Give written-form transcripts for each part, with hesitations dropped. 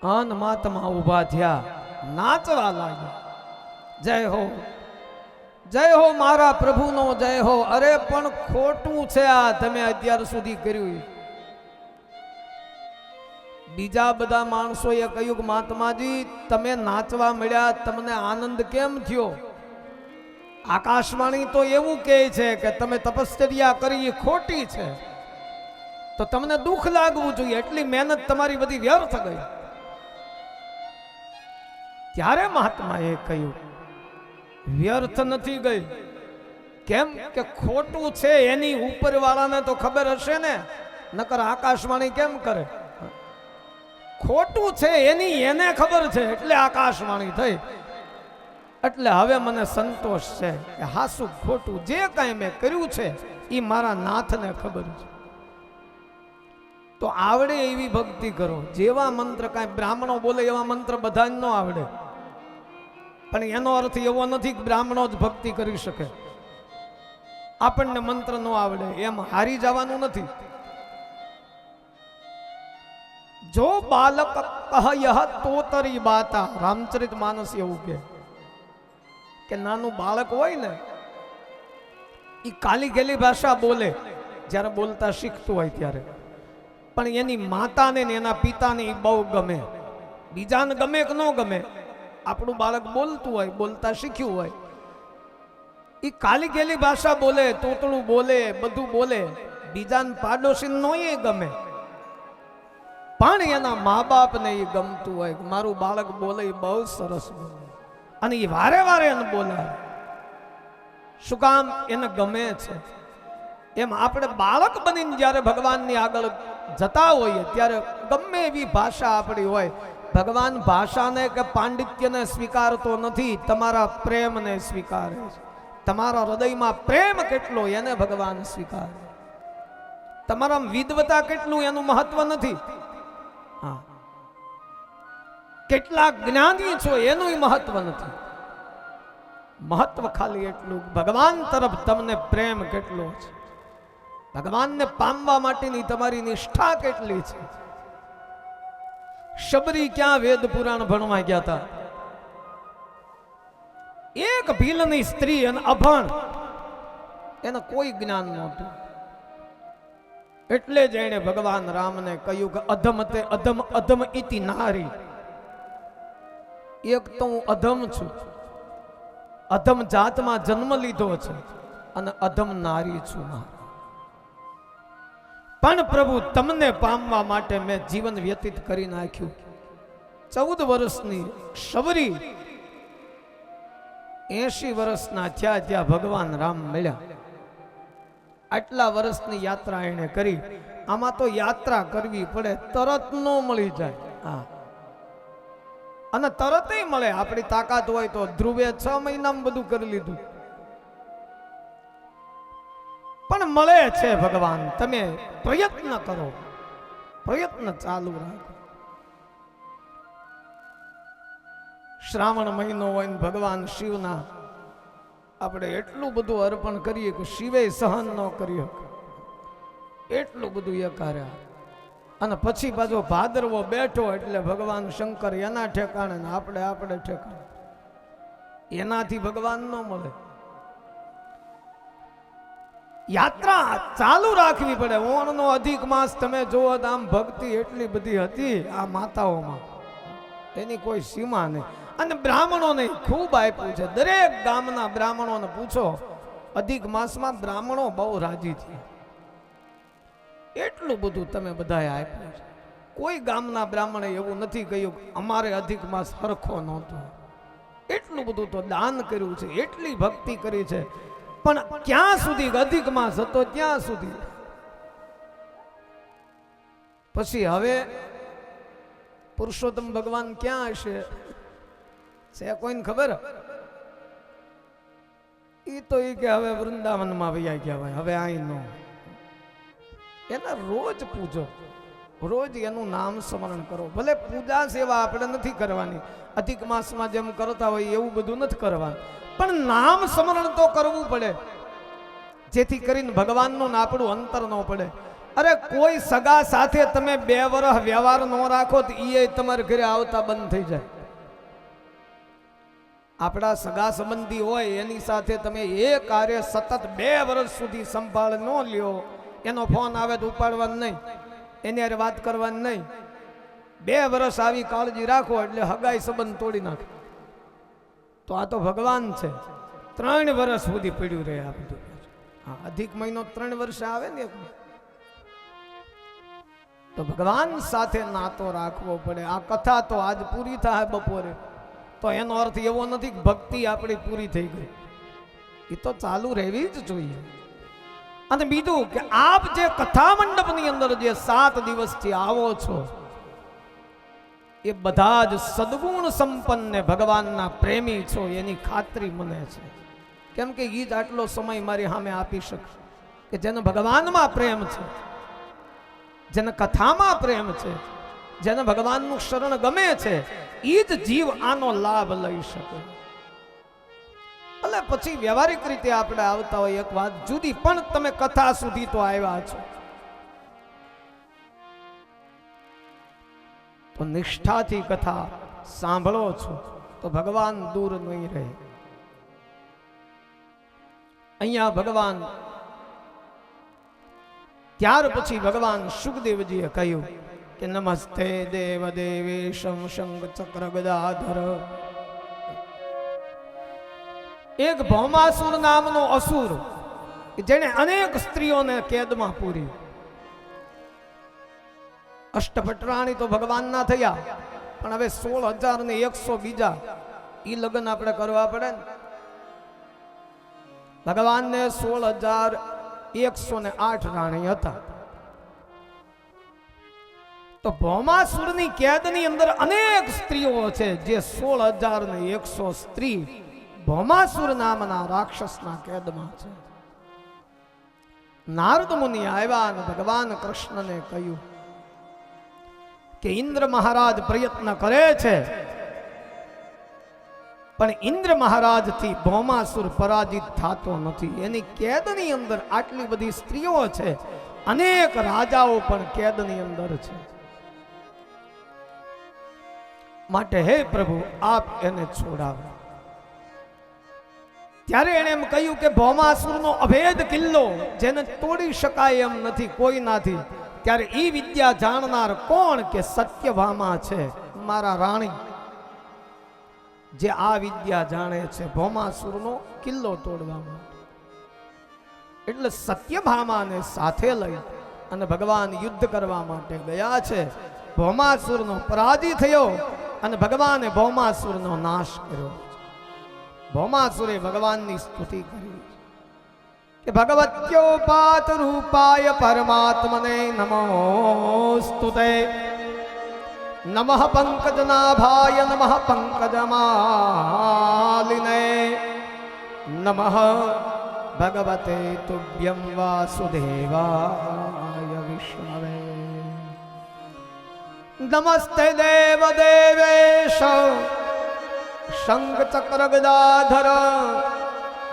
અન મહાત્મા ઉભા થયા, નાચવા લાગ્યા, જય હો મારા પ્રભુનો જય હો. અરે પણ ખોટું છે આ તમે અત્યાર સુધી કર્યું. બીજા બધા માણસોએ કહ્યું કે મહાત્માજી તમે નાચવા મળ્યા, તમને આનંદ કેમ થયો? આકાશવાણી તો એવું કહે છે કે તમે તપશ્ચર્યા કરી ખોટી છે, તો તમને દુઃખ લાગવું જોઈએ, એટલી મહેનત તમારી બધી વ્યર્થ ગઈ. ત્યારે મહાત્માએ કહ્યું વ્યર્થ નથી ગઈ. કેમ કે ખોટું છે એની ઉપરવાળાને તો ખબર હશે ને, નકર આકાશવાણી કેમ કરે? ખોટું છે એની એને ખબર છે એટલે આકાશવાણી થઈ. એટલે હવે મને સંતોષ છે કે હાસુ ખોટું જે કાંઈ મેં કર્યું છે એ મારા નાથને ખબર છે. તો આવડે એવી ભક્તિ કરો. જેવા મંત્ર કાંઈ બ્રાહ્મણો બોલે એવા મંત્ર બધા ન આવડે, પણ એનો અર્થ એવો નથી કે બ્રાહ્મણો જ ભક્તિ કરી શકે. આપણને મંત્ર ન આવડે એમ હારી જવાનું નથી. જો બાલક કહયહ તોતરી બાતા, રામચરિત માનસ એવું કે નાનું બાળક હોય ને એ કાલી ગેલી ભાષા બોલે જ્યારે બોલતા શીખતું હોય ત્યારે, પણ એની માતાને ને એના પિતાને એ બહુ ગમે. બીજાને ગમે કે ન ગમે, આપણું બાળક બોલતું હોય, બોલતા શીખ્યું હોય, એ કાલી ગેલી ભાષા બોલે, તોતળું બોલે, બધું બોલે, બીજાને પાડોશી નો એ ગમે, પણ એના મા બાપ ને એ ગમતું હોય કે મારું બાળક બોલે એ બહુ સરસ બોલે, અને એ વારે વારે એને બોલાવે. શું કામ? એને ગમે છે. એમ આપણે બાળક બનીને જ્યારે ભગવાનની આગળ જતા હોઈએ ત્યારે ગમે એવી ભાષા આપણી હોય, ભગવાન ભાષાને કે પાંડિત્યને સ્વીકારતો નથી, તમારા પ્રેમને સ્વીકારે છે. તમારા હૃદયમાં પ્રેમ કેટલો એને ભગવાન સ્વીકારે. તમારા વિદ્વતા કેટલું એનું મહત્વ નથી. હા, કેટલા જ્ઞાની છો એનું મહત્વ નથી. મહત્વ ખાલી એટલું ભગવાન તરફ તમને પ્રેમ કેટલો છે, ભગવાનને પામવા માટેની તમારી નિષ્ઠા કેટલી છે. શબરી ક્યાં વેદ પુરાણ ભણવા ગયા હતા? એક ભીલની સ્ત્રી અને અભણ, એને કોઈ જ્ઞાન નહોતું. એટલે જ એને ભગવાન રામને કહ્યું કે અધમ તે અધમ અધમ ઇતિ નારી. એક તો હું અધમ છું, અધમ જાતમાં જન્મ લીધો છે, અને અધમ નારી છું. પણ પ્રભુ તમને પામવા માટે મેં જીવન વ્યતીત કરી નાખ્યું. 14 વર્ષની શબરી 80 વર્ષના થયા ત્યાં ભગવાન રામ મળ્યા. આટલા વર્ષની યાત્રા એને કરી. આમાં તો યાત્રા કરવી પડે, તરત ન મળી જાય. હા, અને તરત મળે. આપણી તાકાત હોય તો ધ્રુવે 6 મહિનામાં બધું કરી લીધું, પણ મળે છે ભગવાન. તમે પ્રયત્ન કરો, પ્રયત્ન ચાલુ રાખો. શ્રાવણ મહિનો હોય ને ભગવાન શિવના આપણે એટલું બધું અર્પણ કરીએ કે શિવે સહન ન કરી શકે, એટલું બધું એ કર્યા. અને પછી પાછો ભાદરવો બેઠો એટલે ભગવાન શંકર એના ઠેકાણે ને આપણે ઠેકાણે. એનાથી ભગવાન ન મળે. યાત્રા ચાલુ રાખવી પડે. ઓણનો અધિક માસ તમે જોવો તો આમ ભક્તિ એટલી બધી હતી આ માતાઓમાં, એની કોઈ સીમા નહીં. અને બ્રાહ્મણોને ખૂબ આપ્યું છે. દરેક ગામના બ્રાહ્મણોને પૂછો, અધિક માસમાં બ્રાહ્મણો બહુ રાજી થયા. એટલું બધું તમે બધાએ આપ્યું છે. કોઈ ગામના બ્રાહ્મણે એવું નથી કહ્યું અમારે અધિક માસ હરખો નહોતો. એટલું બધું તો દાન કર્યું છે, એટલી ભક્તિ કરી છે. પણ ક્યાં સુધી? અધિક માસ હતો ત્યાં સુધી. પછી હવે પુરુષોત્તમ ભગવાન ક્યાં હશે છે કોઈને ખબર? એ તો એ કે હવે વૃંદાવનમાં વૈયા ગયા હોય, હવે અહીં નો. એને રોજ પૂજો, રોજ એનું નામ સ્મરણ કરો. ભલે પૂજા સેવા આપણે નથી કરવાની, અધિક માસમાં જેમ કરતા હોય એવું બધું નથી કરવાનું, પણ નામ સ્મરણ તો કરવું પડે, જેથી કરીને ભગવાનનું આપણું અંતર ન પડે. અરે કોઈ સગા સાથે તમે 2 વર્ષ વ્યવહાર ન રાખો તો એ તમારે ઘરે આવતા બંધ થઈ જાય. આપણા સગા સંબંધી હોય એની સાથે તમે એ કાર્ય સતત 2 વર્ષ સુધી સંભાળ ન લ્યો, એનો ફોન આવે તો ઉપાડવાનું નહીં, એની હારે વાત કરવાની નહીં, 2 વર્ષ આવી કાળજી રાખો એટલે હગાઈ સંબંધ તોડી નાખે. તો આ તો ભગવાન છે. 3 વર્ષ સુધી પડ્યું રહે આ બધું. હા, અધિક મહિનો 3 વર્ષે આવે ને, તો ભગવાન સાથે નાતો રાખવો પડે. આ કથા તો આજ પૂરી થાય બપોરે, તો એનો અર્થ એવો નથી કે ભક્તિ આપણી પૂરી થઈ ગઈ. એ તો ચાલુ રહેવી જ જોઈએ. અને બીજું કે આપ જે કથા મંડપની અંદર જે 7 દિવસથી આવો છો એ બધા જ સદગુણ સંપન્ન ભગવાનના પ્રેમી છો એની ખાતરી મને છે. કેમ કે એ જ આટલો સમય મારી સામે આપી શકશે કે જેને ભગવાનમાં પ્રેમ છે, જેને કથામાં પ્રેમ છે, જેને ભગવાનનું શરણ ગમે છે, એ જ જીવ આનો લાભ લઈ શકે. એટલે પછી વ્યવહારિક રીતે આપણે આવતા હોય એક વાત જુદી, પણ તમે કથા સુધી તો આવ્યા છો તો નિષ્ઠાથી કથા સાંભળો છો તો ભગવાન દૂર નહીં રહે. અહીંયા ભગવાન ત્યાર પછી ભગવાન સુખદેવજીએ કહ્યું કે નમસ્તે દેવ દેવેશમ શંખ ચક્ર ગદાધર. એક ભૌમાસુર નામનો અસુર જેને અનેક સ્ત્રીઓને કેદમાં પૂરી. અષ્ટભટ્રાણી તો ભગવાનના થયા, પણ હવે 16,100 બીજા ઈ લગ્ન આપણે કરવા પડે ને. ભગવાનને 16,108 રાણી હતા. તો ભૌમાસુરની કેદની અંદર અનેક સ્ત્રીઓ છે, જે 16,100 સ્ત્રી ભૌમાસુર નામના રાક્ષસના કેદમાં છે. નારદ મુનિ આવ્યા અને ભગવાન કૃષ્ણને કહ્યું કે ઇન્દ્ર મહારાજ પ્રયત્ન કરે છે, પણ ઇન્દ્ર મહારાજ થી ભૌમાસુર પરાજિત થતો નથી. એની કેદની અંદર આટલી બધી સ્ત્રીઓ છે, અનેક રાજાઓ પણ કેદની અંદર છે. માટે હે પ્રભુ આપ એને છોડાવો. ત્યારે એને એમ કહ્યું કે ભૌમાસુરનો અભેદ કિલ્લો જેને તોડી શકાય એમ નથી કોઈનાથી. ત્યારે ઈ વિદ્યા જાણનાર કોણ કે સત્યભામા છે, મારા રાણી, જે આ વિદ્યા જાણે છે ભૌમાસુરનો કિલ્લો તોડવામાં. એટલે સત્યભામાને સાથે લઈ અને ભગવાન યુદ્ધ કરવા માટે ગયા છે. ભૌમાસુરનો પરાજય થયો અને ભગવાને ભૌમાસુરનો નાશ કર્યો. ભૌમાસુરે ભગવાનની સ્તુતિ કરી કે ભગવત્યોપાત રૂપાય પરમાત્મને નમોસ્તુતે. નમઃ પંકજનાભાય નમઃ પંકજમાલિને નમઃ ભગવતે તુભ્યં વાસુદેવાય વિષ્ણવે. નમસ્તે દેવ દેવેશ શંખ ચક્ર ગદાધર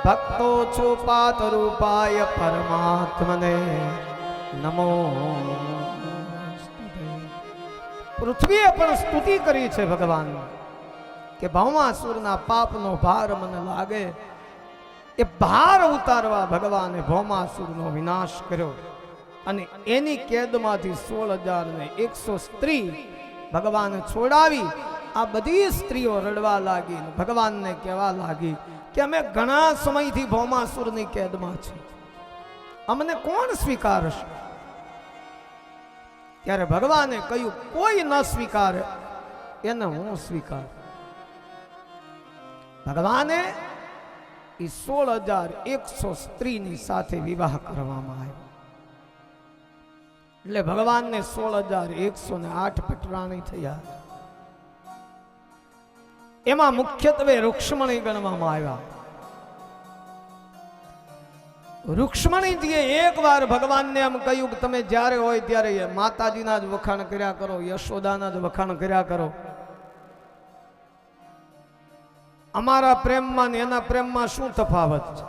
ભક્તો ચોપાત રૂપાય પરમાત્મને નમો. પૃથ્વીએ પણ સ્તુતિ કરી છે ભગવાન કે ભૌમાસુરના પાપનો ભાર મને લાગે. એ ભાર ઉતારવા ભગવાને ભૌમાસુરનો વિનાશ કર્યો અને એની કેદમાંથી 16,100 સ્ત્રી ભગવાને છોડાવી. આ બધી સ્ત્રીઓ રડવા લાગી, ભગવાનને કહેવા લાગી કે અમે ઘણા સમયથી ભૌમાસુરની કેદમાં છીએ, અમને કોણ સ્વીકારશે? ત્યારે ભગવાને કહ્યું કોઈ ન સ્વીકારે એને હું સ્વીકાર. ભગવાને એ 16,100 સ્ત્રીની સાથે વિવાહ કરવામાં આવ્યો. એટલે ભગવાનને 16,108 પટરાણી થયા. એમાં મુખ્યત્વે રૂક્ષ્મણી ગણવામાં આવ્યા. રૂક્ષ્મણીજીએ એક વાર ભગવાનને એમ કહ્યું કે તમે જ્યારે હોય ત્યારે માતાજીના જ વખાણ કર્યા કરો, યશોદાના જ વખાણ કર્યા કરો. અમારા પ્રેમમાં ને એના પ્રેમમાં શું તફાવત છે?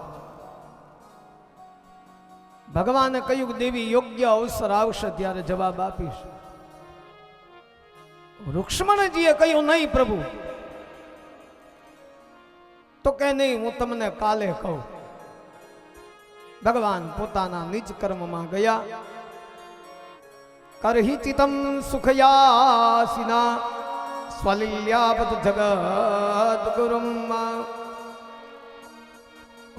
ભગવાને કહ્યું કે દેવી યોગ્ય અવસર આવશે ત્યારે જવાબ આપીશ. રુક્ષ્મણજીએ કહ્યું નહીં પ્રભુ, તો કે નહીં, હું તમને કાલે કહું. ભગવાન પોતાના નિજ કર્મમાં ગયા. કરહિ ચિતમ સુખયાસિના સ્વલિલ્યાપત જગત ગુરુમ.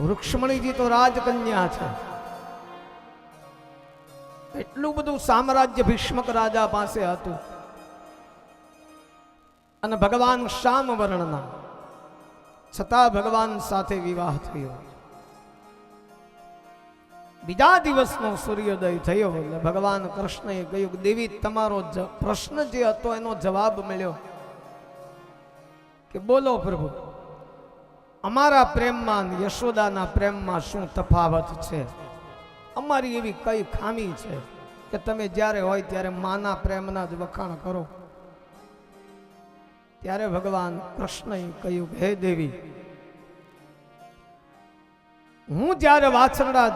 રુક્ષ્મણીજી તો રાજકન્યા છે. એટલું બધું સામ્રાજ્ય ભીષ્મક રાજા પાસે હતું, અને ભગવાન શ્યામ વર્ણના, છતાં ભગવાન સાથે વિવાહ થયો. બીજા દિવસનો સૂર્યોદય થયો એટલે ભગવાન કૃષ્ણએ કહ્યું કે દેવી, તમારો પ્રશ્ન જે હતો એનો જવાબ મળ્યો. કે બોલો પ્રભુ, અમારા પ્રેમમાં યશોદાના પ્રેમમાં શું તફાવત છે? અમારી એવી કઈ ખામી છે કે તમે જ્યારે હોય ત્યારે માના પ્રેમના જ વખાણ કરો? ત્યારે ભગવાન કૃષ્ણએ કહ્યું, હે દેવી, હું જ્યારે વાછરડા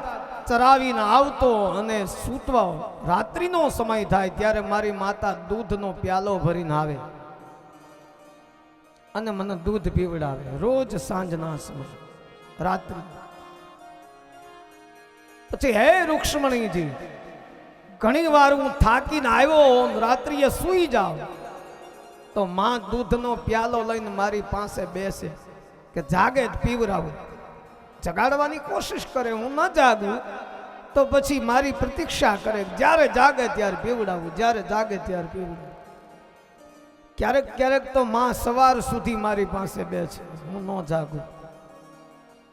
ચરાવીને આવતો અને સૂતવા રાત્રિનો સમય થાય ત્યારે મારી માતા દૂધનો પ્યાલો ભરીને આવે અને મને દૂધ પીવડાવે, રોજ સાંજના સમય, રાત્રિ. પછી હે રુક્ષ્મણીજી, ઘણી વાર હું થાકીને આવ્યો, રાત્રિએ સૂઈ જાઉં તો માં દૂધનો પ્યાલો લઈને મારી પાસે બેસે કે જાગે પીવડાવું. જગાડવાની કોશિશ કરે, હું ન જાગું તો પછી મારી પ્રતીક્ષા કરે, જ્યારે જાગે ત્યારે પીવડાવું, જ્યારે જાગે ત્યારે પીવડાવું. ક્યારેક ક્યારેક તો માં સવાર સુધી મારી પાસે બેસે, હું ન જાગું.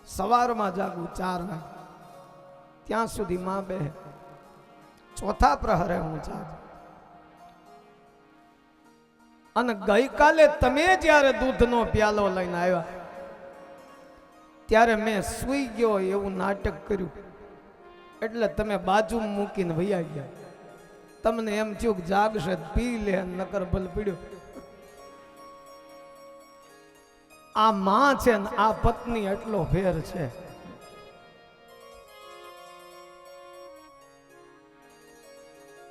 સવારમાં જાગું 4 વાગે, ત્યાં સુધી માં બે. ચોથા પ્રહરે હું જાગું. અને ગઈકાલે તમે જ્યારે દૂધનો પ્યાલો લઈને આવ્યા ત્યારે મેં સૂઈ ગયો એવું નાટક કર્યું, એટલે તમે બાજુ મૂકીને વૈયા ગયા. તમને એમ થયું કે જાગશે પી લે, નકર ભલ પીડ્યો. આ માં છે ને આ પત્ની એટલો ફેર છે.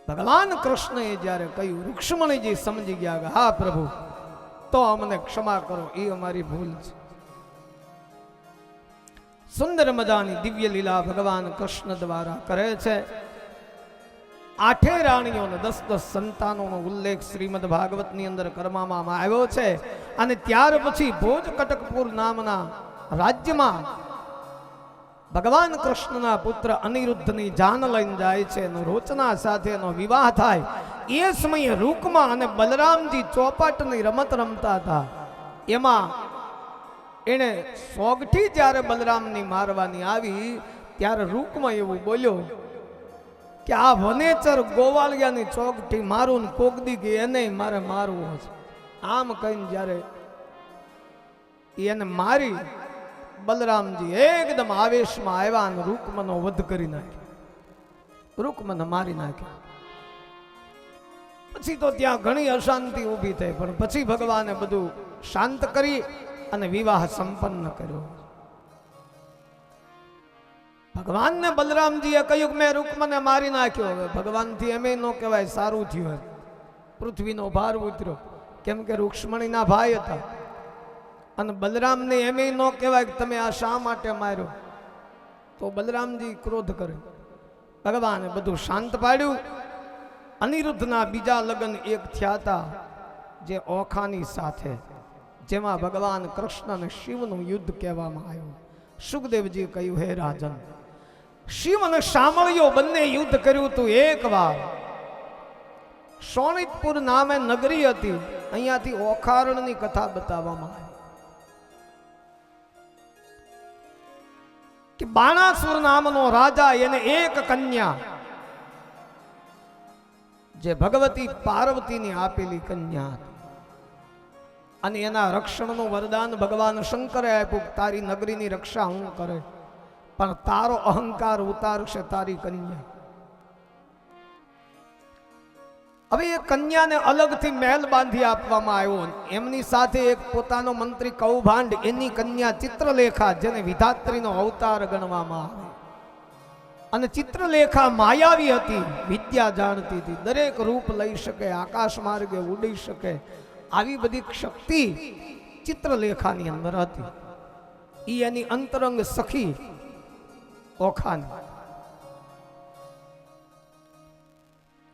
ભગવાન કૃષ્ણએ જ્યારે કહ્યું, રુક્ષ્મણીજી સમજી ગયા કે હા પ્રભુ, તો અમને ક્ષમા કરો, એ અમારી ભૂલ છે. સુંદર મજાની દિવ્ય લીલા ભગવાન કૃષ્ણ દ્વારા કરે છે. 8 રાણીઓને 10 સંતાનોનો ઉલ્લેખ શ્રીમદ ભાગવતની અંદર કરવામાં આવ્યો છે. અને ત્યાર પછી ભોજ કટકપુર નામના રાજ્યમાં ભગવાન કૃષ્ણના પુત્ર અનિરુદ્ધની જાન લઈને જાય છે અને રોચના સાથેનો વિવાહ થાય. એ સમયે રૂકમા અને બલરામજી ચોપાટની રમત રમતા હતા. એમાં એને સોગઠી જ્યારે બલરામની મારવાની આવી ત્યારે રૂકમા એવું બોલ્યો કે આ વનેચર ગોવાળિયાની ચોગઠી મારું ને કોગદી ગઈ એને મારે મારવું છે. આમ કહીને જ્યારે એને મારી, બલરામજી એકદમ આવેશમાં આવ્યા અને રૂકમનો વધ કરી નાખ્યો, રૂકમને મારી નાખ્યો. પછી તો ત્યાં ઘણી અશાંતિ ઊભી થઈ, પણ પછી ભગવાને બધું શાંત કરી અને વિવાહ સંપન્ન કર્યો. ભગવાનને બલરામજીએ કહ્યું કે મેં રૂકમને મારી નાખ્યો. હવે ભગવાનથી એમ ન કહેવાય સારું થયું, પૃથ્વીનો ભાર ઉતર્યો, કેમ કે રુક્ષ્મણીના ભાઈ હતા. અને બલરામને એમ ન કહેવાય કે તમે આ શા માટે માર્યો, તો બલરામજી ક્રોધ કરે. ભગવાને બધું શાંત પાડ્યું. અનિરુદ્ધના બીજા લગ્ન એક થયા હતા, જે ઓખાની સાથે, જેમાં ભગવાન કૃષ્ણ અને શિવનું યુદ્ધ કહેવામાં આવ્યું. સુખદેવજી કહ્યું, હે રાજન, શિવ અને શામળીઓ બંને યુદ્ધ કર્યું હતું. એક વાર શોણિતપુર નામે નગરી હતી, અહીંયાથી ઓખારણની કથા બતાવવામાં આવી કે બાણાસુર નામનો રાજા, એને એક કન્યા, જે ભગવતી પાર્વતીની આપેલી કન્યા હતી, અને એના રક્ષણનું વરદાન ભગવાન શંકરે આપ્યું, તારી નગરીની રક્ષા હું કરે, પણ તારો અહંકાર ઉતારશે તારી કન્યા. હવે એ કન્યાને અલગથી મહેલ બાંધી આપવામાં આવ્યો. એમની સાથે એક પોતાનો મંત્રી કૌભાંડ, એની કન્યા ચિત્રલેખા, જેને વિધાત્રીનો અવતાર ગણવામાં આવે. અને ચિત્રલેખા માયાવી હતી, વિદ્યા જાણતી હતી, દરેક રૂપ લઈ શકે, આકાશ માર્ગે ઉડી શકે, આવી બધી શક્તિ ચિત્રલેખાની અંદર હતી. ઈ એની અંતરંગ સખી ઓખાની.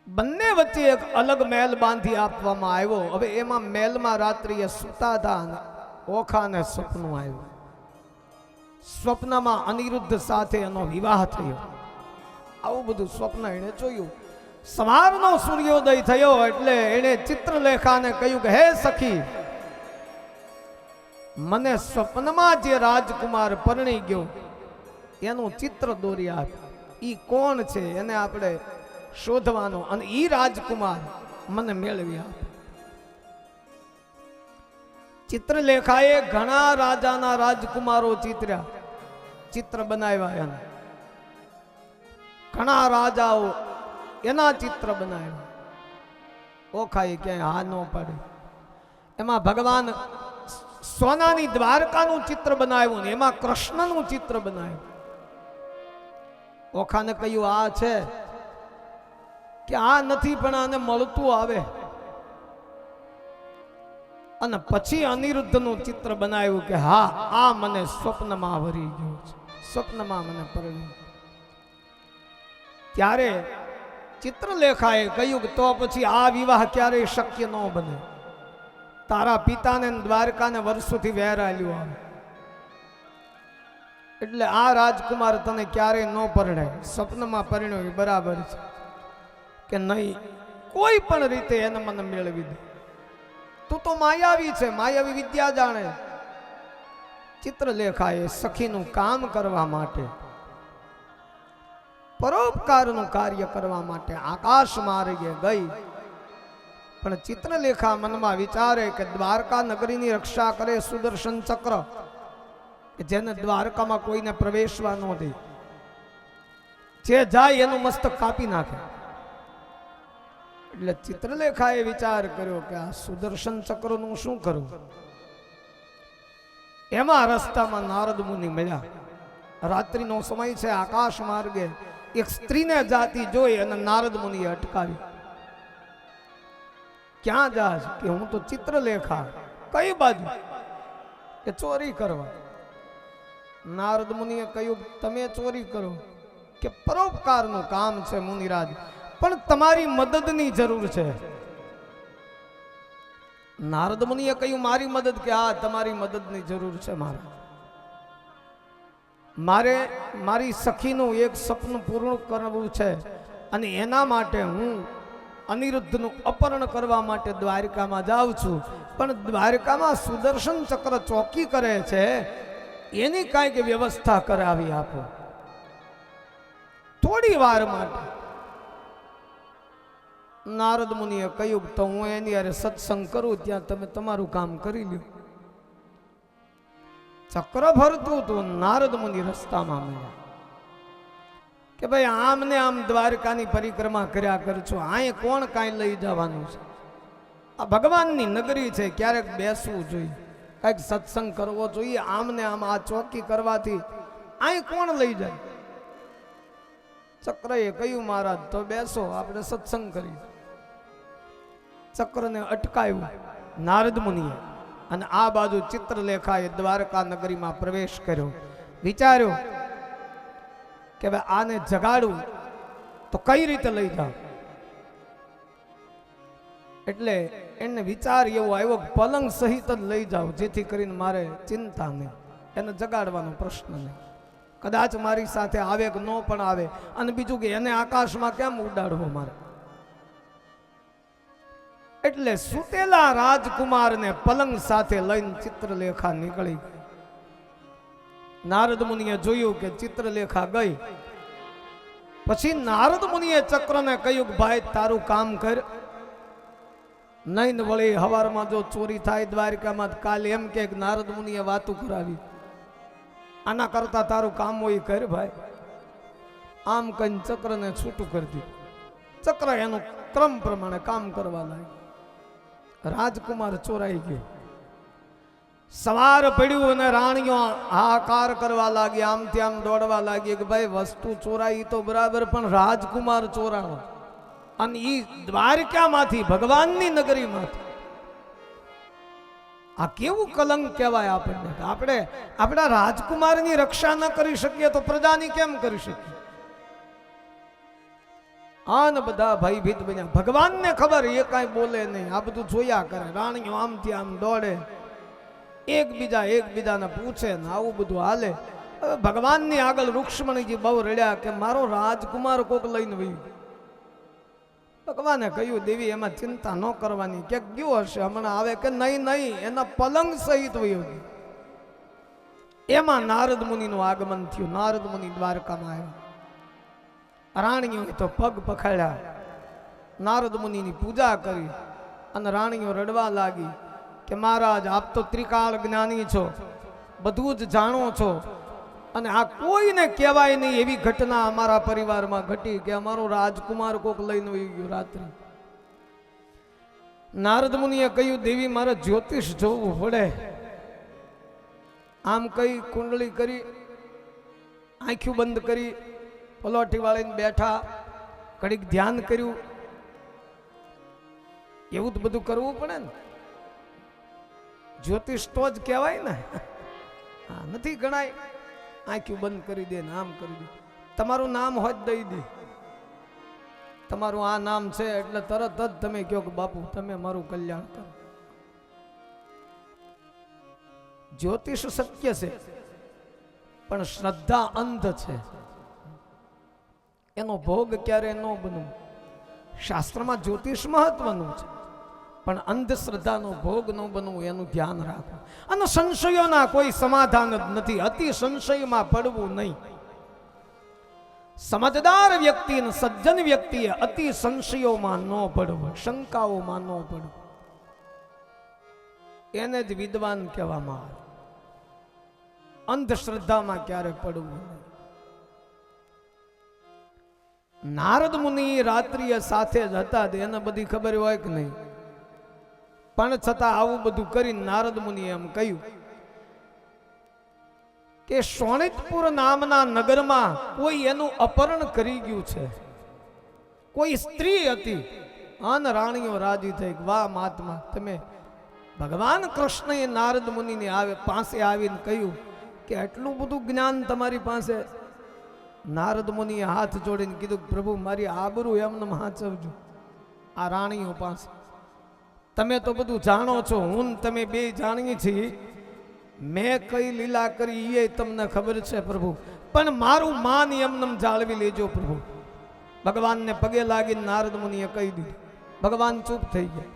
બંને વચ્ચે એક અલગ મહેલ બાંધી આપવામાં આવ્યો. હવે એમાં મહેલમાં રાત્રિએ સુતા હતા અને ઓખાને સપનું આવ્યું. સ્વપ્નમાં અનિરુદ્ધ સાથે એનો વિવાહ થયો. આવું બધું સ્વપ્ન એને જોયું. સવારનો સૂર્યોદય થયો એટલે એને ચિત્રલેખાને કહ્યું કે હે સખી, મને સ્વપ્નમાં જે રાજકુમાર પરણી ગયો એનું ચિત્ર દોરી આપ. ઈ કોણ છે એને આપણે શોધવાનો અને ઈ રાજકુમાર મને મેળવી આપ. ચિત્રલેખાએ ઘણા રાજાના રાજકુમારો ચિત્ર બનાવ્યા. એને ઘણા રાજાઓ એના ચિત્ર બનાવ્યા. ઓખાએ ક્યાંય હા ન પડે. એમાં ભગવાન સોનાની દ્વારકાનું ચિત્ર બનાવ્યું ને એમાં કૃષ્ણનું ચિત્ર બનાવ્યું. ઓખાને કહ્યું આ છે કે આ નથી, પણ આને મળતું આવે. અને પછી અનિરુદ્ધનું ચિત્ર બનાવ્યું કે હા, આ મને સ્વપ્નમાં વરી ગયો છે, સ્વપ્નમાં મને પરણ્યો. ત્યારે ચિત્રલેખાએ કહ્યું કે તો પછી આ વિવાહ ક્યારેય શક્ય ન બને. તારા પિતાને દ્વારકાને વર્ષોથી વહેરાયેલું આવે એટલે આ રાજકુમાર તને ક્યારેય ન પરણે. સ્વપ્નમાં પરણ્યો બરાબર છે કે નહીં, કોઈ પણ રીતે એને મને મેળવી દે. તું તો માયાવી છે, માયાવી વિદ્યા જાણે. ચિત્રલેખાએ સખીનું કામ કરવા માટે, પરોપકારનું કાર્ય કરવા માટે આકાશ માર્ગે ગઈ. પણ ચિત્રલેખા મનમાં વિચારે કે દ્વારકા નગરીની રક્ષા કરે સુદર્શન ચક્ર, કે જેને દ્વારકામાં કોઈને પ્રવેશવા ન દે. જે જાય એનું મસ્તક કાપી નાખે. એટલે ચિત્રલેખાએ વિચાર કર્યો કે આ સુદર્શન ચક્રનું શું કરું. એમાં રસ્તામાં નારદ મુનિ મળ્યા. રાત્રિનો સમય છે, આકાશ માર્ગે એક સ્ત્રીને જાતી જોઈ અને નારદ મુનિએ અટકાવી. ક્યાં જાશ? કે હું તો ચિત્રલેખા. કઈ બાજુ? કે ચોરી કરવા. નારદ મુનિએ કહ્યું તમે ચોરી કરો કે પરોપકારનું કામ છે મુનિરાજ, પણ તમારી મદદની જરૂર છે. નારદ મુનિએ કહ્યું મારી મદદ? કે હા, તમારી મદદની જરૂર છે. મારે મારી સખીનું એક સપનું પૂર્ણ કરવું છે અને એના માટે હું અનિરુદ્ધનું અપહરણ કરવા માટે દ્વારકામાં જાઉં છું. પણ દ્વારકામાં સુદર્શન ચક્ર ચોકી કરે છે, એની કાંઈક વ્યવસ્થા કરાવી આપો થોડી વાર માટે. નારદ મુનિએ કહ્યું તો હું એની હારે સત્સંગ કરું, ત્યાં તમે તમારું કામ કરી લ્યો. ચક્ર ભરતું હતું. નારદ મુનિ રસ્તામાં મળ્યા કે ભાઈ આમ ને આમ દ્વારકાની પરિક્રમા કર્યા કરશો, અહીં કોણ કાંઈ લઈ જવાનું છે? આ ભગવાનની નગરી છે, ક્યારેક બેસવું જોઈએ, કંઈક સત્સંગ કરવો જોઈએ. આમ ને આમ આ ચોકી કરવાથી અહીં કોણ લઈ જાય? ચક્રએ કહ્યું મહારાજ તો બેસો, આપણે સત્સંગ કરીએ. ચક્રને અટકાવ્યું નારદ મુનિએ અને આ બાજુ ચિત્રલેખાએ દ્વારકા નગરીમાં પ્રવેશ કર્યો. વિચાર્યો કે ભાઈ આને જગાડું તો કઈ રીતે લઈ જાવ. એટલે એને વિચાર એવો આવ્યો કે પલંગ સહિત જ લઈ જાવ, જેથી કરીને મારે ચિંતા નહીં, એને જગાડવાનો પ્રશ્ન નહીં. કદાચ મારી સાથે આવે કે ન પણ આવે. અને બીજું કે એને આકાશમાં કેમ ઉડાડવો મારે. એટલે સુતેલા રાજકુમારને પલંગ સાથે લઈને ચિત્રલેખા નીકળી. નારદ મુનિએ જોયું કે ચિત્રલેખા ગઈ. પછી નારદ મુનિએ ચક્રને કહ્યું કે ભાઈ તારું કામ કર, નહીં વળી હવારમાં જો ચોરી થાય દ્વારકામાં, કાલે એમ કે નારદ મુનિએ વાતું કરાવી, આના કરતા તારું કામ હોય કર ભાઈ. આમ કહીને ચક્રને છૂટું કરી દીધું. ચક્ર એનું ક્રમ પ્રમાણે કામ કરવા લાગ્યું. રાજકુમાર ચોરાઈ ગયો. સવાર પડ્યું અને રાણીઓ હાહાકાર કરવા લાગી, આમથી આમ દોડવા લાગી કે ભાઈ વસ્તુ ચોરાઈ તો બરાબર, પણ રાજકુમાર ચોરાણો, અને ઈ દ્વારકામાંથી, ભગવાનની નગરીમાંથી. આ કેવું કલંક કહેવાય આપણને. આપણે આપણા રાજકુમારની રક્ષા ન કરી શકીએ તો પ્રજાની કેમ કરી શકીએ? આને બધા ભયભીત બન્યા. ભગવાનને ખબર, એ કાંઈ બોલે નહીં, આ બધું જોયા કરે. રાણીઓ આમથી આમ દોડે, એકબીજાને પૂછે ને આવું બધું હાલે. હવે ભગવાનની આગળ રુક્ષ્મણીજી બહુ રડ્યા કે મારો રાજકુમાર કોક લઈને વયું. ભગવાને કહ્યું દેવી એમાં ચિંતા ન કરવાની, ક્યાંક ગયો હશે, હમણાં આવે કે નહીં, એના પલંગ સહિત વયો. એમાં નારદ મુનિનું આગમન થયું. નારદ મુનિ દ્વારકામાં આવ્યા. રાણીઓએ તો પગ પખાડ્યા, નારદ મુનિની પૂજા કરી, અને રાણીઓ રડવા લાગી કે મહારાજ આપ તો ત્રિકાળ જ્ઞાની છો, બધું જ જાણો છો, અને આ કોઈને કહેવાય નહીં એવી ઘટના અમારા પરિવારમાં ઘટી કે અમારો રાજકુમાર કોક લઈને વહી ગયો રાત્રે. નારદ મુનિએ કહ્યું દેવી મારે જ્યોતિષ જોવું પડે. આમ કઈ કુંડળી કરી, આંખ્યું બંધ કરી, પલોઠી વાળીને બેઠા, ઘડીક ધ્યાન કર્યું. એવું જ બધું કરવું પડે ને, જ્યોતિષ તો જ કહેવાય ને. હા, નથી ગણાય. આંખ્યું બંધ કરી દે ને આમ કરી દે, તમારું નામ હોય દઈ દે, તમારું આ નામ છે એટલે તરત જ તમે કહો કે બાપુ તમે મારું કલ્યાણ કરો. જ્યોતિષ સત્ય છે, પણ શ્રદ્ધા અંધ છે. એનો ભોગ ક્યારે ન બનવું. શાસ્ત્રમાં જ્યોતિષ મહત્વનું છે, પણ અંધશ્રદ્ધાનો ભોગ ન બનવું એનું ધ્યાન રાખવું. અને સંશયોના કોઈ સમાધાન જ નથી. અતિ સંશયમાં પડવું નહીં. સમજદાર વ્યક્તિ અને સજ્જન વ્યક્તિએ અતિ સંશયોમાં ન પડવું, શંકાઓમાં ન પડવું. એને જ વિદ્વાન કહેવામાં આવે. અંધશ્રદ્ધામાં ક્યારે પડવું નહીં. નારદ મુનિ રાત્રિએ સાથે જ હતા, એને બધી ખબર હોય કે નહીં, પણ છતાં આવું બધું કરીને નારદ મુનિએ એમ કહ્યું કે શોણિતપુર નામના નગરમાં કોઈ એનું અપહરણ કરી ગયું છે. કોઈ સ્ત્રી હતી. અને રાણીઓ રાજી થઈ, વાહ મહાત્મા, તમે ભગવાન કૃષ્ણએ નારદ મુનિને પાસે આવીને કહ્યું કે આટલું બધું જ્ઞાન તમારી પાસે. નારદ મુનિએ હાથ જોડીને કીધું પ્રભુ મારી આબરૂ એમને હાચવજો આ રાણીઓ પાસે. તમે તો બધું જાણો છો, હું તમે બે જાણીએ છીએ. મેં કઈ લીલા કરી એ તમને ખબર છે પ્રભુ, પણ મારું માન એમને જાળવી લેજો પ્રભુ. ભગવાનને પગે લાગીને નારદ મુનિએ કહી દીધું. ભગવાન ચૂપ થઈ ગયા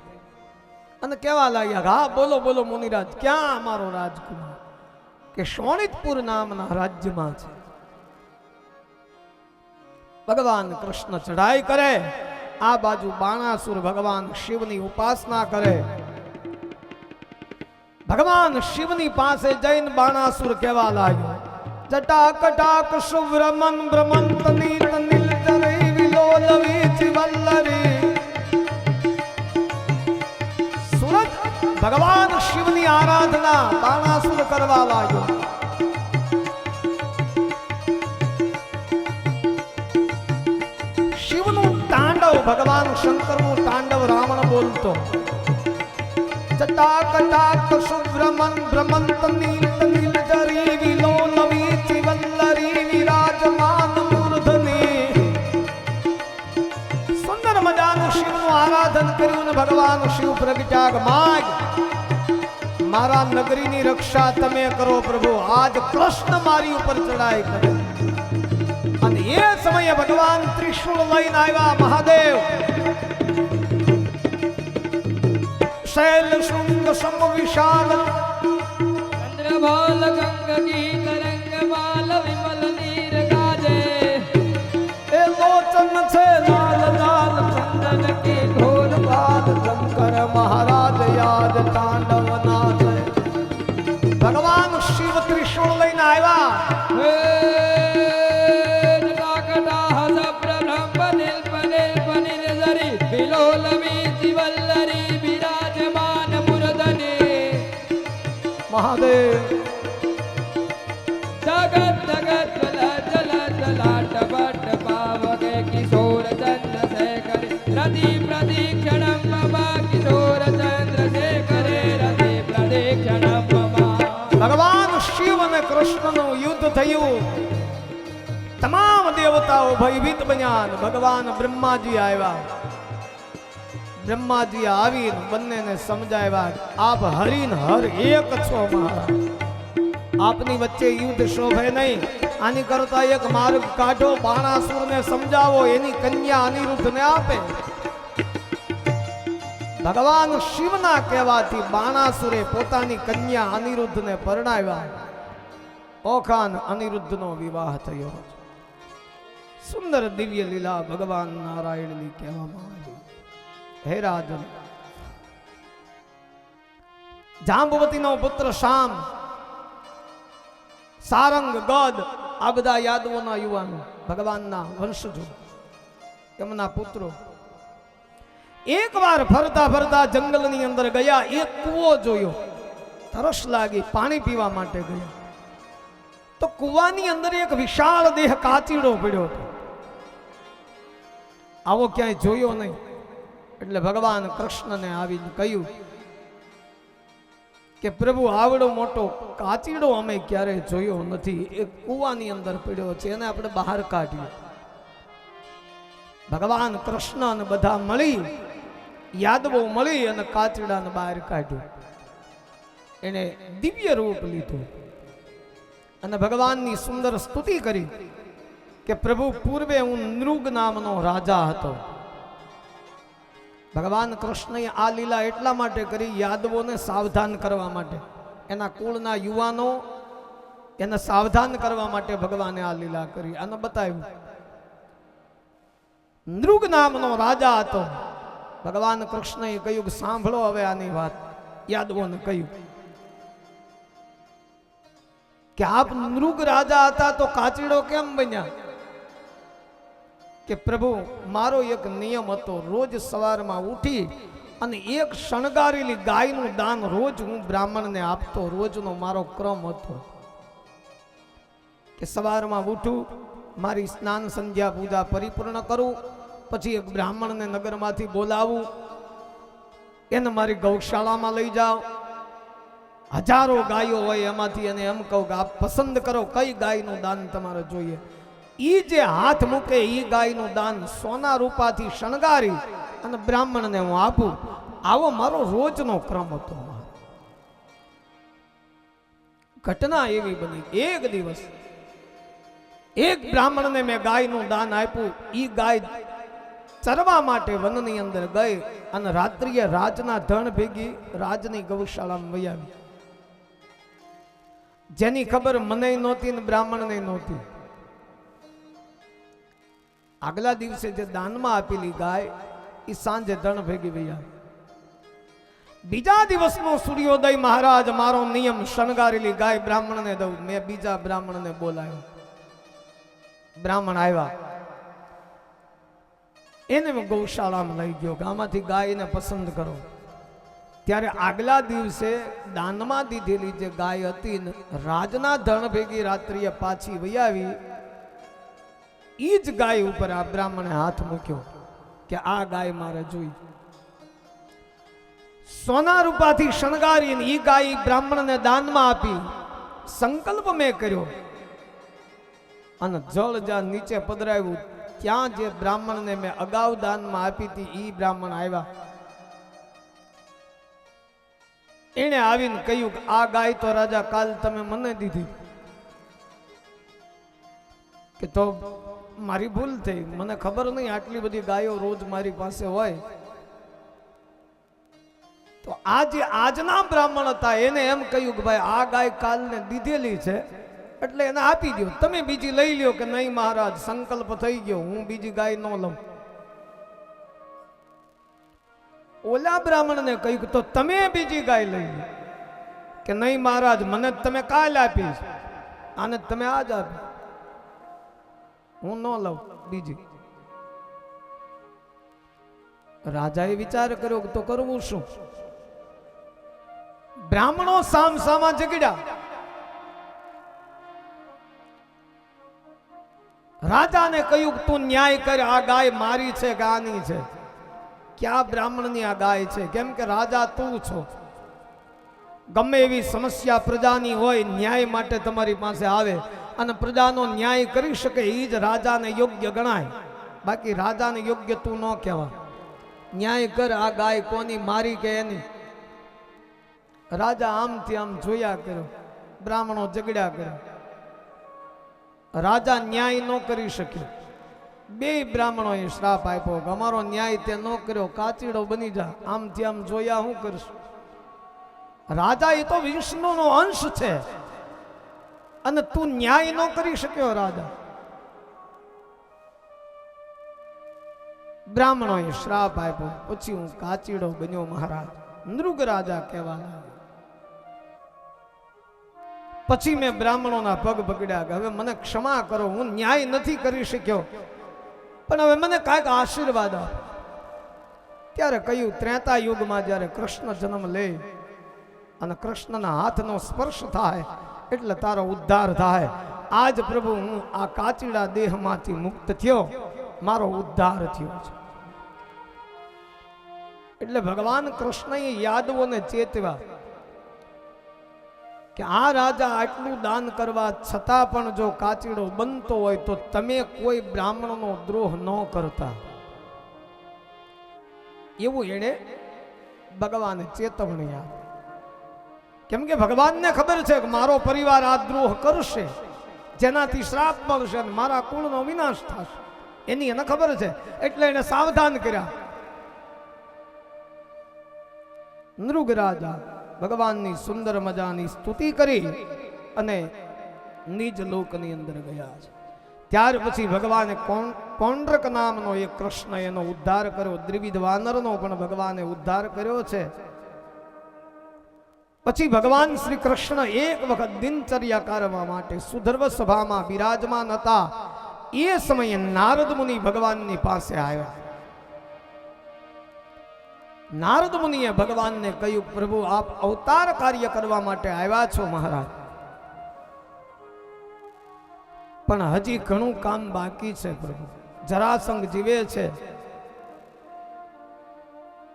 અને કહેવા લાગ્યા, હા બોલો બોલો મુનિરાજ, ક્યાં અમારો રાજકુમાર? કે શોણિતપુર નામના રાજ્યમાં છે. ભગવાન કૃષ્ણ ચઢાઈ કરે, આ બાજુ બાણાસુર ભગવાન શિવની ઉપાસના કરે. ભગવાન શિવની પાસે જઈને બાણાસુર કહેવા લાગ્યો, જટા કટાક શુભ્રમન ભ્રમંત નીત નીલચરી વિલોલવી ચિવલ્લરી. સુરત ભગવાન શિવની આરાધના બાણાસુર કરવા લાગ્યો. શિવનું તાંડવ, ભગવાન શંકરનું તાંડવ રાવણ બોલતો. જટાકટાક શુભ્રમન ભ્રમંત નીત નીલચરી વિલોલવી ચિવલ્લરી વિરાજમાન મૂર્ધની. સુંદર મજાનું શિવનું આરાધન કર્યું ને ભગવાન શિવ પ્રગટ્યા, માગ મારા નગરીની રક્ષા તમે કરો પ્રભુ. આજ કૃષ્ણ મારી ઉપર ચડાઈ કરે. અને એ સમયે ભગવાન ત્રિશૂળ લઈને આવ્યા. મહાદેવ શૈલ શૃંગ સમ વિશાલ ચંદ્રભાલ ગંગી તરંગ બાલ વિમલ નીર ગાજે. એ લોચન છે લાલ લાલ ચંદન કે ઘોર બાદ શંકર મહારાજ યાદ તાંડવ નાચે. ભગવાન શિવ ત્રિશૂળ લઈને આવ્યા. મહાદેવ. જગત જગત જલ જલાટ ભટ્ટ પાવકે કિશોર ચંદ્રશેખર રતિ પ્રદીક્ષણમ મમ કિશોર ચંદ્રશેખરે રતિ પ્રદીક્ષણમ મમ. ભગવાન શિવ અને કૃષ્ણનું યુદ્ધ થયું. તમામ દેવતાઓ ભયભીત બન્યા. ભગવાન બ્રહ્માજી આવ્યા. બ્રહ્માજી આવીને બંનેને સમજાવ્યા, આપ હરિન હર એક છો મહારાજ. આપની વચ્ચે યુદ્ધ શોભે નહીં. આની કરતા એક માર્ગ કાઢો. બાણાસુરને સમજાવો, એની કન્યા અનિરુદ્ધને આપે. ભગવાન શિવના કહેવાથી બાણાસુરે પોતાની કન્યા અનિરુદ્ધને પરણાવ્યા. ઓખાન અનિરુદ્ધનો વિવાહ થયો. સુંદર દિવ્ય લીલા ભગવાન નારાયણની કહેવામાં આવી. હે રાજન, જાંબુવતીનો પુત્ર શામ, સારંગ, ગદ આ બધા યાદવોના યુવાનો ભગવાનના વંશજો, એમના પુત્રો એકવાર ફરતા ફરતા જંગલની અંદર ગયા. એક કૂવો જોયો. તરસ લાગી, પાણી પીવા માટે ગયા. તો કૂવાની અંદર એક વિશાળ દેહ કાચીડો પડ્યો હતો. આવો ક્યાંય જોયો નહીં. એટલે ભગવાન કૃષ્ણને આવીને કહ્યું કે પ્રભુ, આવડો મોટો કાચીડો અમે ક્યારેય જોયો નથી. એ કૂવાની અંદર પડ્યો છે, એને આપણે બહાર કાઢીએ. ભગવાન કૃષ્ણ અને બધા મળી, યાદવો મળી અને કાચીડાને બહાર કાઢ્યો. એને દિવ્ય રૂપ લીધું અને ભગવાનની સુંદર સ્તુતિ કરી કે પ્રભુ, પૂર્વે હું નૃગ નામનો રાજા હતો. ભગવાન કૃષ્ણએ આ લીલા એટલા માટે કરી, યાદવોને સાવધાન કરવા માટે, એના કુળના યુવાનો એને સાવધાન કરવા માટે ભગવાને આ લીલા કરી. આને બતાવ્યું. નૃગ નામનો રાજા હતો. ભગવાન કૃષ્ણએ કહ્યું કે સાંભળો હવે આની વાત. યાદવોને કહ્યું કે આપ નૃગ રાજા હતા તો કાચીડો કેમ બન્યા? કે પ્રભુ, મારો એક નિયમ હતો. રોજ સવારમાં ઉઠી અને એક શણગારેલી ગાયનું દાન રોજ હું બ્રાહ્મણને આપતો. રોજનો મારો ક્રમ હતો કે સવારમાં ઉઠું, મારી સ્નાન સંધ્યા પૂજા પરિપૂર્ણ કરું, પછી એક બ્રાહ્મણને નગરમાંથી બોલાવું, એને મારી ગૌશાળામાં લઈ જાઓ. હજારો ગાયો હોય, એમાંથી એને એમ કહું કે આપ પસંદ કરો કઈ ગાયનું દાન તમારે જોઈએ. ઈ જે હાથ મૂકે ઈ ગાયનું દાન સોના રૂપાથી શણગારી અને બ્રાહ્મણને હું આપું. આવો મારો રોજનો ક્રમ હતો. ઘટના એવી બની, એક દિવસ એક બ્રાહ્મણને મેં ગાયનું દાન આપ્યું. ઈ ગાય ચરવા માટે વનની અંદર ગઈ અને રાત્રિએ રાજના ધણ ભેગી રાજની ગૌશાળામાં વહી આવી. જેની ખબર મને નહોતી ને બ્રાહ્મણને નહોતી. આગલા દિવસે જે દાનમાં આપેલી ગાય એ સાંજે ધણ ભેગી વહી આવી. બીજા દિવસનો સૂર્યોદય, મહારાજ મારો નિયમ, શણગારેલી ગાય બ્રાહ્મણને દઉં. મેં બીજા બ્રાહ્મણને બોલાવ્યો. બ્રાહ્મણ આવ્યા, એને મેં ગૌશાળામાં લઈ ગયો કે આમાંથી ગાયને પસંદ કરો. ત્યારે આગલા દિવસે દાનમાં દીધેલી જે ગાય હતી ને રાજના ધણ ભેગી રાત્રિએ પાછી વહી આવી. ઈ જ ગાય ઉપર આ બ્રાહ્મણે હાથ મૂક્યો કે આ ગાય મારે જોઈ. સોના રૂપાથી શણગારીને ઈ ગાય બ્રાહ્મણને દાનમાં આપી. સંકલ્પ મેં કર્યો અને જળ જ્યાં નીચે પધરાવ્યું ત્યાં જે બ્રાહ્મણને મેં અગાઉ દાનમાં આપી હતી ઈ બ્રાહ્મણ આવ્યા. એને આવીને કહ્યું કે આ ગાય તો રાજા કાલ તમે મને દીધી. કે તો મારી ભૂલ થઈ, મને ખબર નહીં આટલી બધી ગાયો રોજ મારી પાસે હોય. તો આ જે આજના બ્રાહ્મણ હતા એને એમ કહ્યું કે ભાઈ આ ગાય કાલને દીધેલી છે એટલે એને આપી દો, તમે બીજી લઈ લ્યો. કે નહીં મહારાજ, સંકલ્પ થઈ ગયો, હું બીજી ગાય ન લઉં. ઓલા બ્રાહ્મણને કહ્યું તો તમે બીજી ગાય લઈ લો. કે નહીં મહારાજ, મને તમે કાલ આપી, આને તમે આજ આપી, હું ન લઉં બીજી. રાજાએ વિચાર કર્યો તો કરવું શું? બ્રાહ્મણો સામ સામા ઝઘડ્યા. રાજાને કહ્યું તું ન્યાય કર, આ ગાય મારી છે કે આની છે? ક્યાં બ્રાહ્મણની આ ગાય છે? કેમ કે રાજા તું છો. ગમે એવી સમસ્યા પ્રજાની હોય, ન્યાય માટે તમારી પાસે આવે અને પ્રજાનો ન્યાય કરી શકે એ જ રાજાને યોગ્ય ગણાય. બાકી રાજાને યોગ્ય તું ન કહેવા. ન્યાય કર, આ ગાય કોની, મારી કે એની? રાજા આમથી આમ જોયા કર્યો, બ્રાહ્મણો ઝઘડ્યા કર્યો. રાજા ન્યાય ન કરી શક્યો. બે બ્રાહ્મણોએ શ્રાપ આપ્યો કે અમારો ન્યાય તે ન કર્યો, કાચીડો બની જા. આમથી આમ જોયા હું કરશું? રાજા એ તો વિષ્ણુનો અંશ છે અને તું ન્યાય ન કરી શક્યો રાજા. બ્રાહ્મણોએ શ્રાપ આપ્યો, પછી હું કાચીડો બન્યો મહારાજ. નૃગ રાજા કહેવા લાગ્યો. પછી મેં બ્રાહ્મણોના પગ પકડ્યા કે હવે મને ક્ષમા કરો, હું ન્યાય નથી કરી શક્યો, પણ હવે મને કાંઈક આશીર્વાદ આપો. ત્યારે કહ્યું, ત્રેતા યુગમાં જ્યારે કૃષ્ણ જન્મ લે અને કૃષ્ણના હાથનો સ્પર્શ થાય એટલે તારો ઉદ્ધાર થાય. આજ પ્રભુ હું આ કાચીડા દેહમાંથી મુક્ત થયો, મારો ઉદ્ધાર થયો છે. એટલે ભગવાન કૃષ્ણએ યાદવોને ચેતવા કે આ રાજા આટલું દાન કરવા છતાં પણ જો કાચીડો બનતો હોય તો તમે કોઈ બ્રાહ્મણનો દ્રોહ ન કરતા. એવું એને ભગવાને ચેતવણી આપી. કેમ કે ભગવાનને ખબર છે કે મારો પરિવાર આ દ્રોહ કરશે, જેનાથી શ્રાપ મળશે અને મારા કુળનો વિનાશ થશે. એની એને ખબર છે, એટલે એને સાવધાન કર્યા. નૃગ રાજા ભગવાનની સુંદર મજાની સ્તુતિ કરી અને નિજ લોકની અંદર ગયા છે. ત્યાર પછી ભગવાને કોંડ્રક નામનો એક કૃષ્ણ એનો ઉદ્ધાર કર્યો. દ્વિવિધ વાનરનો પણ ભગવાને ઉદ્ધાર કર્યો છે. પછી ભગવાન શ્રી કૃષ્ણ એક વખત દિનચર્યા કરવા માટે સુધર્વ સભામાં બિરાજમાન હતા. એ સમયે નારદ મુનિ ભગવાનની પાસે આવ્યા. નારદ મુનિએ ભગવાનને કહ્યું, પ્રભુ આપ અવતાર કાર્ય કરવા માટે આવ્યા છો મહારાજ, પણ હજી ઘણું કામ બાકી છે પ્રભુ. જરાસંઘ જીવે છે,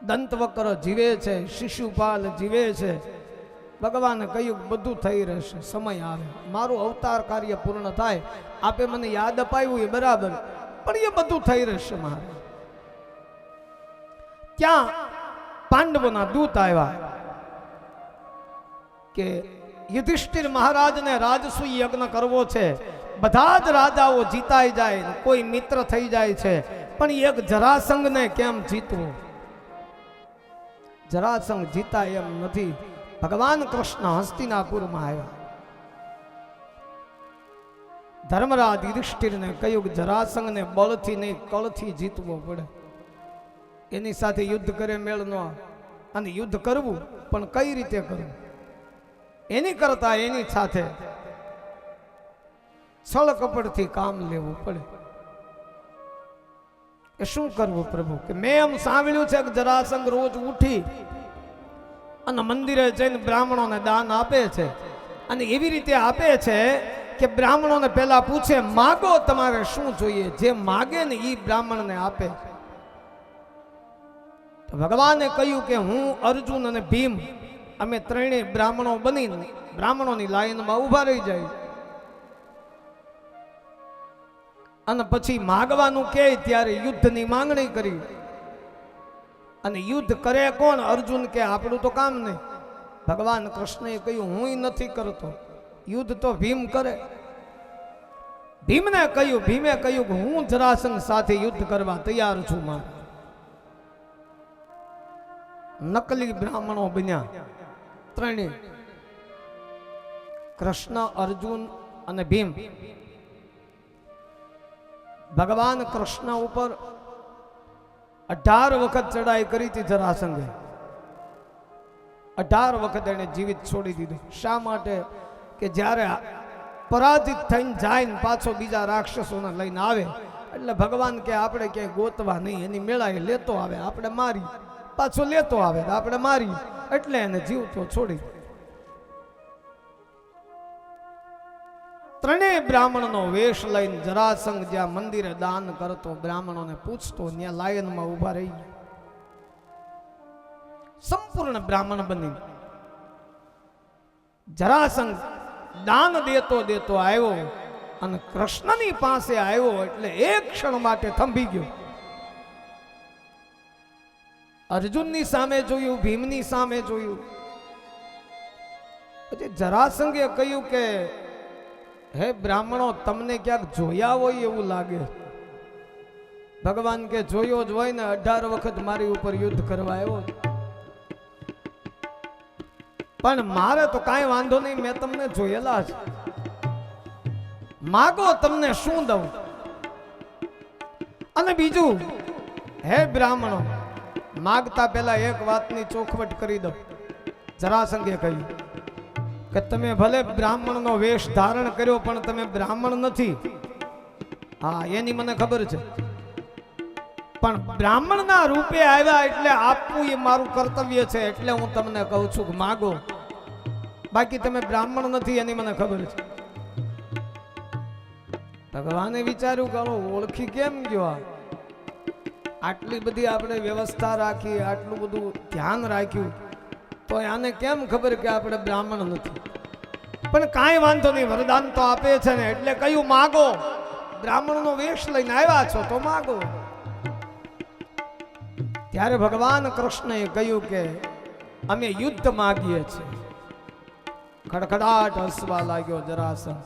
દંતવક્ર જીવે છે, શિશુપાલ જીવે છે. ભગવાને કહ્યું બધું થઈ રહેશે, સમય આવે, મારું અવતાર કાર્ય પૂર્ણ થાય. આપે મને યાદ અપાયું એ બરાબર, પણ એ બધું થઈ રહેશે મહારાજ. ત્યાં પાંડવોના દૂત આવ્યા કે યુધિષ્ઠિર મહારાજને રાજસૂય યજ્ઞ કરવો છે. બધા જ રાજાઓ જીતાઈ જાય, કોઈ મિત્ર થઈ જાય છે, પણ એક જરાસંઘને કેમ જીતવું? જરાસંઘ જીતાય એમ નથી. ભગવાન કૃષ્ણ હસ્તિનાપુરમાં આવ્યા. ધર્મરાજ યુધિષ્ઠિરને કહ્યું કે જરાસંઘને બળથી નહીં કળથી જીતવો પડે. એની સાથે યુદ્ધ કરે મેળ ન આવે, અને યુદ્ધ કરવું પણ કઈ રીતે કરવું? એની કરતા એની સાથે છળ કપટથી કામ લેવું પડે. એ શું કરવું પ્રભુ? કે મેં એમ સાંભળ્યું છે કે જરાસંઘ રોજ ઉઠી અને મંદિરે જઈને બ્રાહ્મણોને દાન આપે છે, અને એવી રીતે આપે છે કે બ્રાહ્મણોને પહેલા પૂછે માગો તમારે શું જોઈએ, જે માગે ને એ બ્રાહ્મણને આપે. ભગવાને કહ્યું કે હું અર્જુન અને ભીમ અમે ત્રણેય બ્રાહ્મણો બનીને બ્રાહ્મણોની લાઈનમાં ઉભા રહી જાય, અને પછી માગવાનું કહે ત્યારે યુદ્ધની માંગણી કરી. અને યુદ્ધ કરે કોણ? અર્જુન કે આપણું તો કામ નહીં. ભગવાન કૃષ્ણએ કહ્યું હું નથી કરતો, યુદ્ધ તો ભીમ કરે. ભીમને કહ્યું, ભીમે કહ્યું કે હું જરાસંઘ સાથે યુદ્ધ કરવા તૈયાર છું. મારે નકલી બ્રાહ્મણો બન્યા ત્રણેય, કૃષ્ણ, અર્જુન અને ભીમ. ભગવાન કૃષ્ણ ઉપર 18 વખત ચડાઈ કરી હતી જરાસંઘે. 18 વખત એને જીવિત છોડી દીધું. શા માટે? કે જ્યારે પરાજિત થઈને જાય ને પાછો બીજા રાક્ષસોને લઈને આવે એટલે ભગવાન કે આપણે ક્યાંય ગોતવા નહીં, એની મેળાએ લેતો આવે આપણે મારી, પાછો લેતો આવે આપણે મારી, એટલે એને જીવતો છોડી. ત્રણેય બ્રાહ્મણનો વેશ લઈને જરાસંઘ જ્યાં મંદિરે દાન કરતો બ્રાહ્મણોને પૂછતો ત્યાં લાયનમાં ઊભા રહી ગયા. સંપૂર્ણ બ્રાહ્મણ બની જરાસંઘ દાન દેતો દેતો આવ્યો અને કૃષ્ણની પાસે આવ્યો એટલે એક ક્ષણ માટે થંભી ગયો. અર્જુનની સામે જોયું, ભીમની સામે જોયું. પછી જરાસંઘે કહ્યું કે હે બ્રાહ્મણો, તમને ક્યાંક જોયા હોય એવું લાગે. ભગવાન કે જોયો જ હોય ને, 18 વખત મારી ઉપર યુદ્ધ કરવા આવ્યો. પણ મારે તો કાંઈ વાંધો નહીં, મેં તમને જોયેલા છે. માગો, તમને શું દઉં? અને બીજું, હે બ્રાહ્મણો, માગતા પહેલા એક વાતની ચોખવટ કરી દો. જરાસંઘે કહ્યું કે તમે ભલે બ્રાહ્મણનો વેશ ધારણ કર્યો પણ તમે બ્રાહ્મણ નથી. હા, એની મને ખબર છે, પણ બ્રાહ્મણના રૂપે આવ્યા એટલે આપવું એ મારું કર્તવ્ય છે. એટલે હું તમને કહું છું કે માગો, બાકી તમે બ્રાહ્મણ નથી એની મને ખબર છે. ભગવાને વિચાર્યું કે ઓળખી કેમ ગયો? આટલી બધી આપણે વ્યવસ્થા રાખી, આટલું બધું ધ્યાન રાખ્યું, તો આને કેમ ખબર કે આપણે બ્રાહ્મણ નથી? પણ કાંઈ વાંધો નહીં, વરદાન તો આપે છે ને, એટલે કયું માગો. બ્રાહ્મણનો વેશ લઈને આવ્યા છો તો માગો. ત્યારે ભગવાન કૃષ્ણએ કહ્યું કે અમે યુદ્ધ માગીએ છીએ. ખડખડાટ હસવા લાગ્યો જરાસંઘ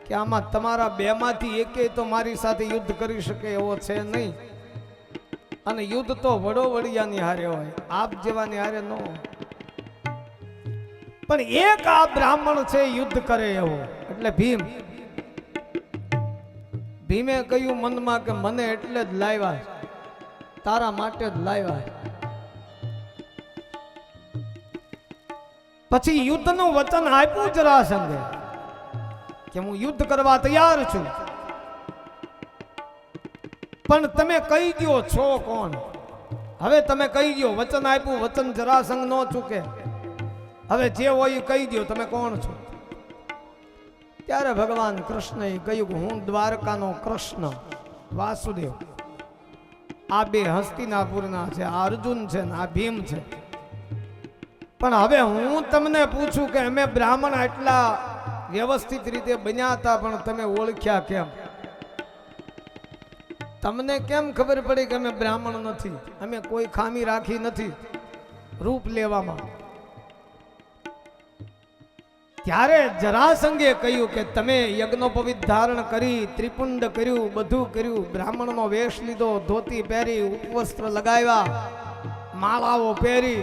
કે આમાં તમારા બેમાંથી એકેય તો મારી સાથે યુદ્ધ કરી શકે એવો છે નહીં. અને યુદ્ધ તો વડોવડિયાની હારે હોય, આપ જેવાની હારે ન હોય. પણ એક આ બ્રાહ્મણ છે યુદ્ધ કરે એવો. એટલે ભીમે કહ્યું મનમાં કે મને એટલે જ લાવ્યા, તારા માટે જ લાવ્યા. પછી યુદ્ધનું વચન આપ્યું જરાસંઘે કે હું યુદ્ધ કરવા તૈયાર છું, પણ તમે કહી દો છો કોણ? હવે તમે કહી દો. વચન આપ્યું, વચન જરાસંઘ ન ચૂકે. હવે જે હોય એ કહી દો, તમે કોણ છો? ત્યારે ભગવાન કૃષ્ણએ કહ્યું કે હું દ્વારકાનો કૃષ્ણ વાસુદેવ. આ બે હસ્તિનાપુરના છે, આ અર્જુન છે ને આ ભીમ છે. પણ હવે હું તમને પૂછું કે અમે બ્રાહ્મણ આટલા વ્યવસ્થિત રીતે બન્યા હતા, પણ તમે ઓળખ્યા કેમ? તમને કેમ ખબર પડી કે અમે બ્રાહ્મણ નથી? અમે કોઈ ખામી રાખી નથી રૂપ લેવામાં. ત્યારે જરાસંઘે કહ્યું કે તમે યજ્ઞોપવિત ધારણ કરી, ત્રિપુંડ કર્યું, બધું કર્યું, બ્રાહ્મણનો વેશ લીધો, ધોતી પહેરી, ઉપવસ્ત્ર લગાવ્યા, માળાઓ પહેરી,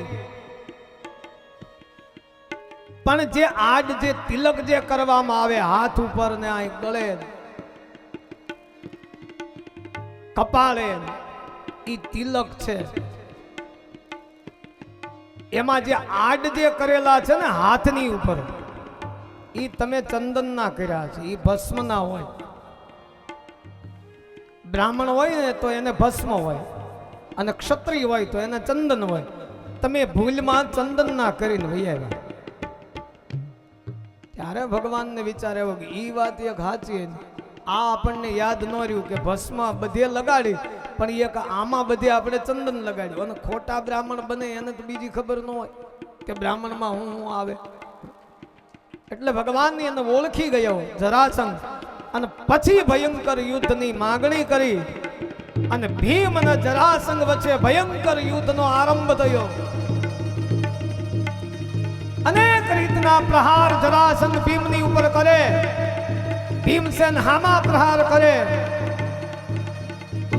પણ જે આજ જે તિલક જે કરવામાં આવે હાથ ઉપર ને આ ગળે કપાળે, ઈ તિલક છે. એમાં જે આડ જે કરેલા છે ને હાથની ઉપર, ઈ તમે ચંદનના કર્યા છે, ઈ ભસ્મના હોય. બ્રાહ્મણ હોય ને તો એને ભસ્મ હોય, અને ક્ષત્રિય હોય તો એને ચંદન હોય. તમે ભૂલમાં ચંદનના કરીને વહી આવ્યા. ત્યારે ભગવાનને વિચાર આવ્યો કે ઈ વાત એક સાચી. આ આપણને યાદ ન રહ્યું કે ભસ્મ બધે લગાડી, પણ એક આમાં બધે આપણે ચંદન લગાડ્યું. અને ખોટા બ્રાહ્મણ બને એને તો બીજી ખબર ન હોય કે બ્રાહ્મણમાં હું આવે. એટલે ભગવાન એને ઓળખી ગયો જરાસંઘ, અને પછી ભયંકર યુદ્ધની માગણી કરી, અને ભીમ અને જરાસંઘ વચ્ચે ભયંકર યુદ્ધનો આરંભ થયો. અનેક રીતના પ્રહાર જરાસંઘ ભીમની ઉપર કરે, ભીમસેન હામા પ્રહાર કરે.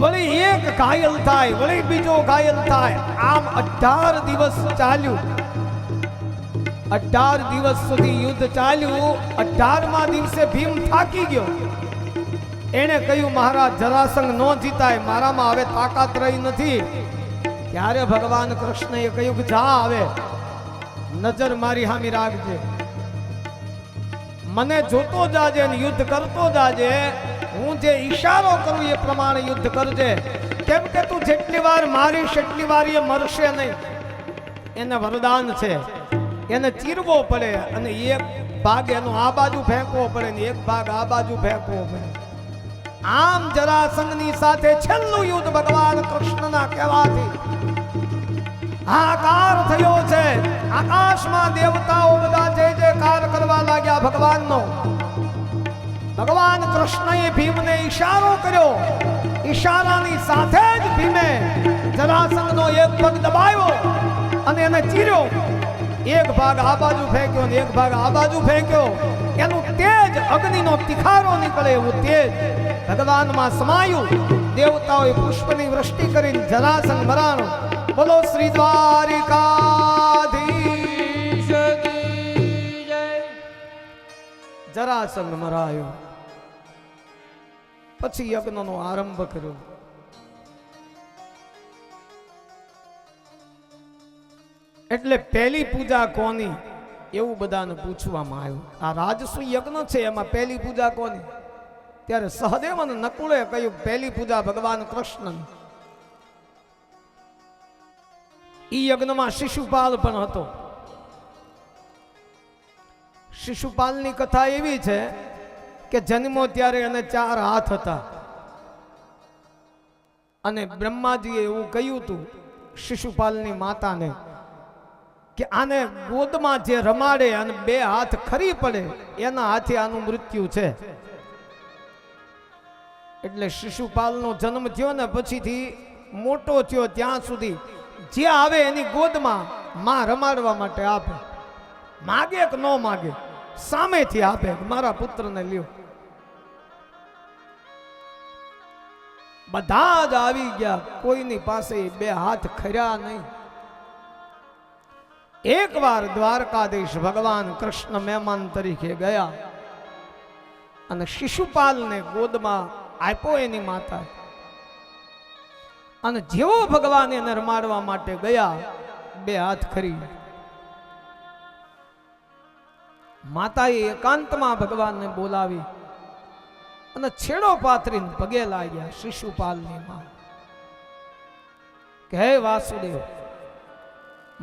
વળી એક ઘાયલ થાય, વળી બીજો ઘાયલ થાય. આમ 18 દિવસ ચાલ્યું. 18 દિવસ સુધી યુદ્ધ ચાલ્યું. 18મા દિવસે ભીમ થાકી ગયો. એને કહ્યું મહારાજ જરાસંઘ નો જીતાય, મારામાં હવે તાકાત રહી નથી. ત્યારે ભગવાન કૃષ્ણએ કહ્યું કે જા, હવે નજર મારી હામી રાખજે, મને જોતો જાજે અને યુદ્ધ કરતો જાજે. હું જે ઈશારો કરું એ પ્રમાણે યુદ્ધ કરજે, કેમ કે તું જેટલી વાર મારીશ એટલી વાર એ મરશે નહીં. એને વરદાન છે, એને ચીરવો પડે. અને એક ભાગ એનો આ બાજુ ફેંકવો પડે ને એક ભાગ આ બાજુ ફેંકવો પડે. આમ જરાસંઘની સાથે છેલ્લું યુદ્ધ ભગવાન કૃષ્ણના કહેવાથી હાહાકાર થયો છે. આકાશમાં દેવતાઓ બધા જય જયકાર કરવા લાગ્યા ભગવાનનો. ભગવાન કૃષ્ણએ ભીમને ઈશારો કર્યો. ઈશારાની સાથે જ ભીમે જરાસંઘનો એક પગ દબાવ્યો અને એને ચીર્યો. એક ભાગ આ બાજુ ફેંક્યો ને એક ભાગ આ બાજુ ફેંક્યો. એનું તેજ અગ્નિનો તિખારો નીકળે એવું તેજ ભગવાનમાં સમાયું. દેવતાઓએ પુષ્પની વૃષ્ટિ કરીને જરાસંઘ મરાણો. બોલો શ્રી દ્વારિકાધીશ કી જય. જરાસંઘ મરાયો. પછી યજ્ઞનો આરંભ કર્યો. એટલે પહેલી પૂજા કોની એવું બધાને પૂછવામાં આવ્યું. આ રાજસુ યજ્ઞ છે એમાં પહેલી પૂજા કોની? ત્યારે સહદેવ અને નકુળે કહ્યું પહેલી પૂજા ભગવાન કૃષ્ણ. ઈ યજ્ઞમાં શિશુપાલ પણ હતો. શિશુપાલની કથા એવી છે કે જન્મો ત્યારે એને 4 હાથ હતા અને બ્રહ્માજીએ એવું કહ્યું હતું શિશુપાલની માતાને કે આને ગોદમાં જે રમાડે અને 2 હાથ ખરી પડે એના હાથે આનું મૃત્યુ છે. એટલે શિશુપાલનો જન્મ થયો ને પછીથી મોટો થયો ત્યાં સુધી જે આવે એની ગોદમાં માં રમાડવા માટે આપે. માગે કે ન માગે સામેથી આપે મારા પુત્રને લ્યો. બધા જ આવી ગયા. કોઈની પાસે 2 હાથ ખર્યા નહીં. એકવાર દ્વારકાધીશ ભગવાન કૃષ્ણ મહેમાન તરીકે ગયા અને શિશુપાલને ગોદમાં આપ્યો એની માતા. અને જેવો ભગવાન એને રમાડવા માટે ગયા 2 હાથ ખરી. માતાએ એકાંતમાં ભગવાનને બોલાવી અને છેડો પાથરીને પગે લાગ્યા શિશુપાલની માં કે હે વાસુદેવ,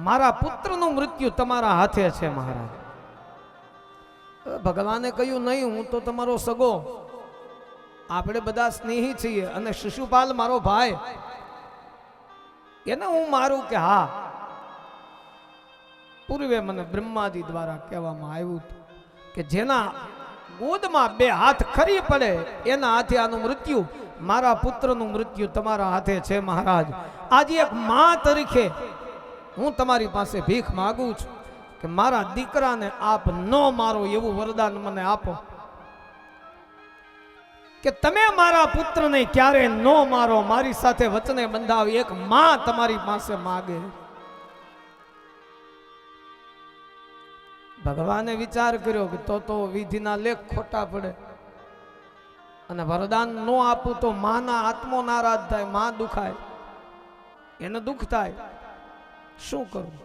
મારા પુત્રનું મૃત્યુ તમારા હાથે છે મહારાજ. ભગવાને કહ્યું નહીં, હું તો તમારો સગો, આપણે બધા સ્નેહી છીએ અને શિશુપાલ મારો ભાઈ, એને હું મારું કે હા. પૂર્વે મને બ્રહ્માજી દ્વારા કહેવામાં આવ્યું કે જેના ગોદમાં 2 હાથ ખરી પડે એના હાથે આનું મૃત્યુ, મારા પુત્રનું મૃત્યુ તમારા હાથે છે મહારાજ. આજે એક માં તરીકે હું તમારી પાસે ભીખ માંગુ છું કે મારા દીકરાને આપ ન મારો એવું વરદાન મને આપો કે તમે મારા પુત્રને ક્યારે ન મારો, મારી સાથે વચને બંધાવ. એક માં તમારી પાસે માગે. ભગવાને વિચાર કર્યો કે તો વિધિના લેખ ખોટા પડે અને વરદાન ન આપું તો માના આત્મો નારાજ થાય, માં દુખાય, એને દુઃખ થાય, શું કરું?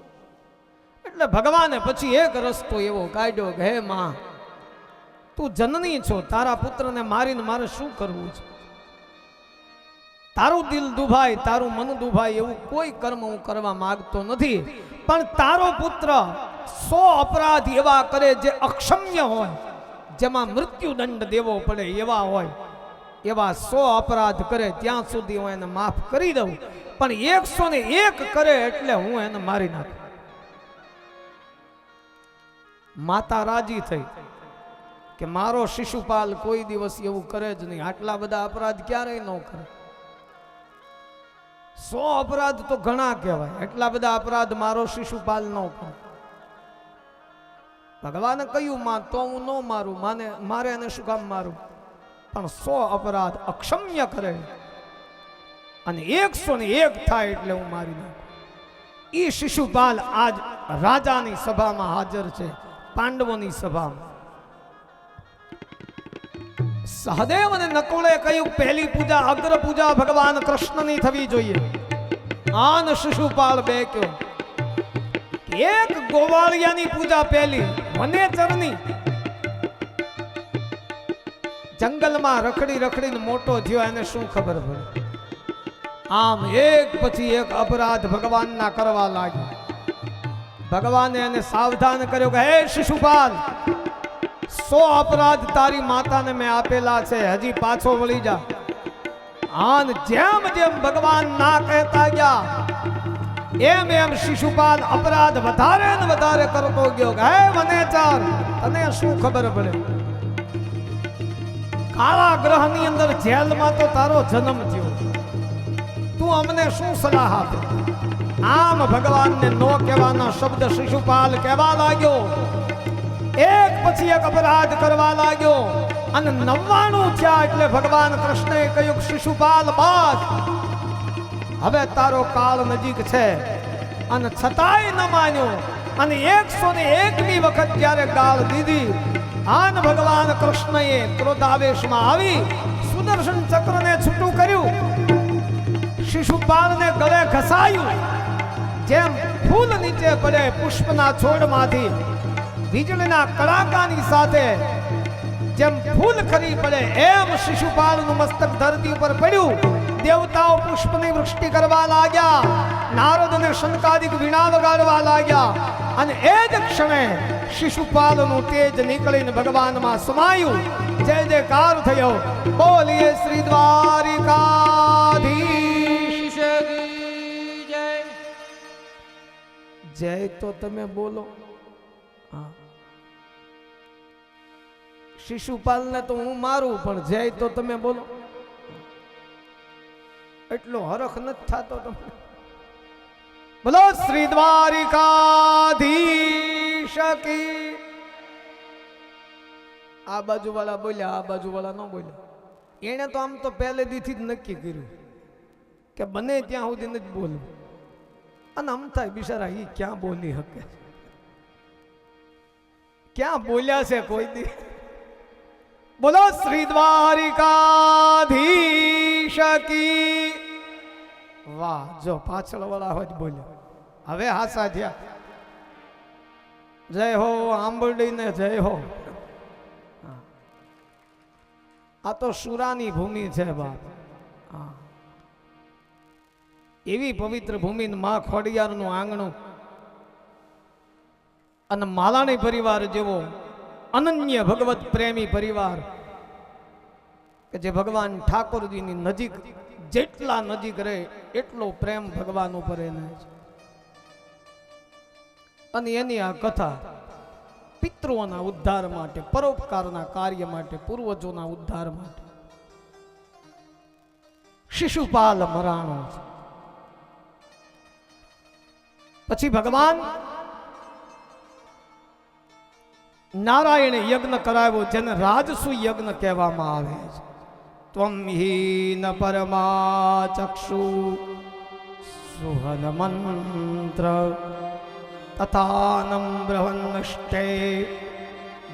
એટલે ભગવાને પછી એક રસ્તો એવો કાઢ્યો કે હે માં, તું જનની છો, તારા પુત્રને મારીને મારે શું કરવું છે? તારું દિલ દુભાય, તારું મન દુભાય એવું કોઈ કર્મ હું કરવા માંગતો નથી, પણ તારો પુત્ર 100 અપરાધ એવા કરે જે અક્ષમ્ય હોય, જેમાં મૃત્યુદંડ દેવો પડે એવા હોય, એવા 100 અપરાધ કરે ત્યાં સુધી હું એને માફ કરી દઉં, પણ 101 કરે એટલે હું એને મારી નાખું. માતા રાજી થઈ કે મારો શિશુપાલ કોઈ દિવસ એવું કરે જ નહીં, આટલા બધા અપરાધ ક્યારેય ન કરે. 100 અપરાધ તો ઘણા કહેવાય, એટલા બધા અપરાધ મારો શિશુપાલ ન કરે. ભગવાને કહ્યું માં તો હું ન મારું, મારે એને શું કામ મારું, પણ 100 અપરાધ અક્ષમ્ય કરે અને 101 થાય એટલે હું મારી નાખું. ઈ શિશુપાલ આજ રાજાની સભામાં હાજર છે, પાંડવોની સભામાં. સહદેવ અને નકુળે કહ્યું પહેલી પૂજા અગ્ર પૂજા ભગવાન કૃષ્ણની થવી જોઈએ. આન શિશુપાલ બે કયો એક ગોવાળિયાની પૂજા પહેલી, વનેચરની. જંગલમાં રખડી રખડીને મોટો થયો, એને શું ખબર પડે? આમ એક પછી એક અપરાધ ભગવાનના કરવા લાગ્યો. ભગવાને એને સાવધાન કર્યો કે હે શિશુપાલ, 100 અપરાધ તારી માતાને મેં આપેલા છે, હજી પાછો વળી જા. આન જેમ જેમ ભગવાન ના કહેતા ગયા એમ એમ શિશુપાલ અપરાધ વધારે ને વધારે કરતો ગયો. હે વનેચર, તને શું ખબર પડે? કાળા ગ્રહની અંદર જેલમાં તો તારો જન્મ થયો, તું અમને શું સલાહ આપે? આમ ભગવાનને નો કહેવાના શબ્દ શિશુપાલ કહેવા લાગ્યો. એક પછી એક અપરાધ કરવા લાગ્યો અને 99 થયા એટલે ભગવાન કૃષ્ણએ કહ્યું, શિશુપાલ બસ, હવે તારો કાળ નજીક છે. અને છતાંય ન માન્યો અને 101મી વખત જ્યારે ગાળ દીધી, આન ભગવાન કૃષ્ણએ ક્રોધાવેશમાં આવી સુદર્શન ચક્રને છૂટું કર્યું, શિશુપાલને ગળે ઘસાયું. જેમ ફૂલ નીચે પડે પુષ્પના છોડમાંથી વીજળીના કડાકાની સાથે જેમ ફૂલ ખરી પડે એમ શિશુપાલનું મસ્તક ધરતી ઉપર પડ્યું. દેવતાઓ પુષ્પની વૃષ્ટિ કરવા લાગ્યા, નારદ અને શંકાદિક વીણા વગાડવા લાગ્યા અને એ જ ક્ષણે શિશુપાલનું તેજ નીકળીને ભગવાનમાં સમાયું. જય જયકાર થયો. બોલીએ શ્રી દ્વારિકાધીશ કી જય. જય તો તમે બોલો. હા, શિશુપાલને તો હું મારું, પણ જય તો તમે બોલો. એટલો હરખ નથી થતો તમને? બોલો શ્રી દ્વારિકાધીશ કી. આ બાજુ વાળા બોલ્યા, આ બાજુ વાળા ન બોલ્યા. એને તો આમ તો પહેલે દીથી જ નક્કી કર્યું કે બને ત્યાં સુધી નથી બોલવું. અને આમ થાય બિચારા ઈ ક્યાં બોલી શકે, ક્યાં બોલ્યા છે કોઈ દી? બોલો શ્રી દ્વારિકાધીશ કી. વાહ, જો પાછળ વાળા હોય બોલ્યા, હવે હાસા થયા. જય હો આંબરડીને જય હો. આ તો સુરાની ભૂમિ છે બાપ. એવી પવિત્ર ભૂમિ, માં ખોડિયારનું આંગણું અને માલાણી પરિવાર જેવો અનન્ય ભગવત પ્રેમી પરિવાર કે જે ભગવાન ઠાકોરજીની નજીક જેટલા નજીક રહે એટલો પ્રેમ ભગવાન ઉપર એને છે. અને એની આ કથા પિતૃઓના ઉદ્ધાર માટે, પરોપકારના કાર્ય માટે, પૂર્વજોના ઉદ્ધાર માટે. શિશુપાલ મરાણો છે. પછી ભગવાન નારાયણે યજ્ઞ કરાવ્યો, જેને રાજસુ યજ્ઞ કહેવામાં આવે છે. ત્વમ હિ ન પરમા ચક્ષુ સુહન મંત્ર તથાનમ બ્રહ્મષ્ટે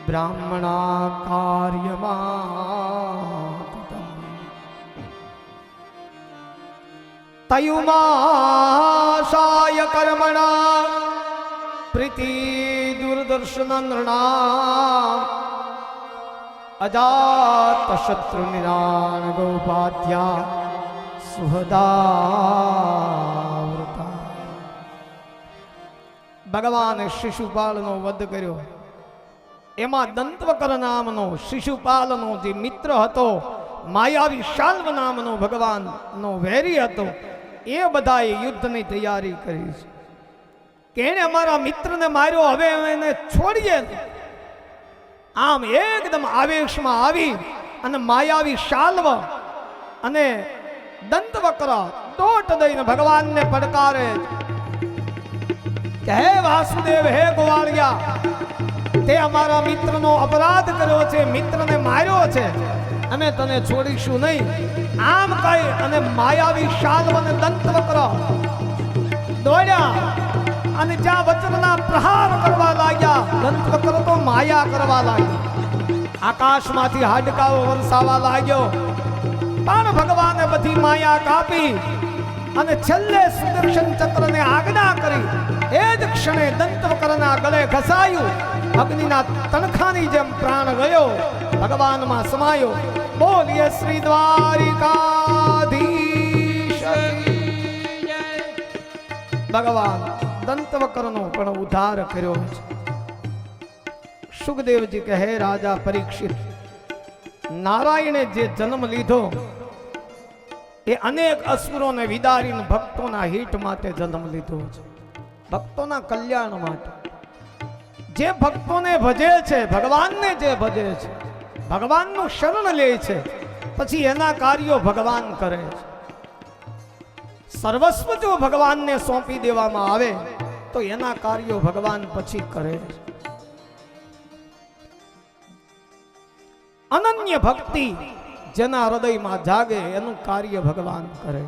બ્રાહ્મણા કાર્યમાં તયુમાશાય કર્મણા પ્રીતિ દૂરદર્શન નૃણા અજાત શત્રુ નિરાણ ગૌપાધ્યા સુહદાવૃતા. ભગવાને શિશુપાલનો વધ કર્યો. એમાં દંતવકર નામનો શિશુપાલનો જે મિત્ર હતો, માયાવી શાલ્વ નામનો ભગવાનનો વેરી હતો, એ બધાએ યુદ્ધની તૈયારી કરી છે કે એને અમારા મિત્રને માર્યો, હવે એને છોડીએ. આમ એકદમ આવેશમાં આવી અને માયાવી શાલ્વ અને દંતવક્ર દોટ દઈને ભગવાનને પડકારે કે હે વાસુદેવ, હે ગોવાળિયા, તે અમારા મિત્રનો અપરાધ કર્યો છે, મિત્રને માર્યો છે, અમે તને છોડીશું નહીં. આમ કહી અને માયાવી શાલ્વ અને દંતવક્ર દોડ્યા અને જ્યાં વચનના પ્રહાર કરવા લાગ્યા, દંતવક્ર તો માયા કરવા લાગ્યા, આકાશમાંથી હાડકાઓ વરસાવા લાગ્યો. પણ ભગવાને બધી માયા કાપી અને છેલ્લે સુદર્શન ચક્રને આજ્ઞા કરી. એ જ ક્ષણે દંતવક્રના ગળે ઘસાયું, અગ્નિના તણખાની જેમ પ્રાણ ગયો, ભગવાનમાં સમાયો. બોલીએ શ્રી દ્વારિકાધીશ. ભગવાન દંતવક્રનો પણ ઉદ્ધાર કર્યો છે. સુખદેવજી કહે, હે રાજા પરીક્ષિત, નારાયણે જે જન્મ લીધો એ અનેક અસુરોને વિદારીને ભક્તોના હિત માટે જન્મ લીધો છે, ભક્તોના કલ્યાણ માટે. જે ભક્તોને ભજે છે, ભગવાનને જે ભજે છે, ભગવાનનું શરણ લે છે, પછી એના કાર્યો ભગવાન કરે છે. સર્વસ્વ જો ભગવાનને સોંપી દેવામાં આવે તો એના કાર્યો ભગવાન પછી કરે છે. અનન્ય ભક્તિ જેના હૃદયમાં જાગે એનું કાર્ય ભગવાન કરે.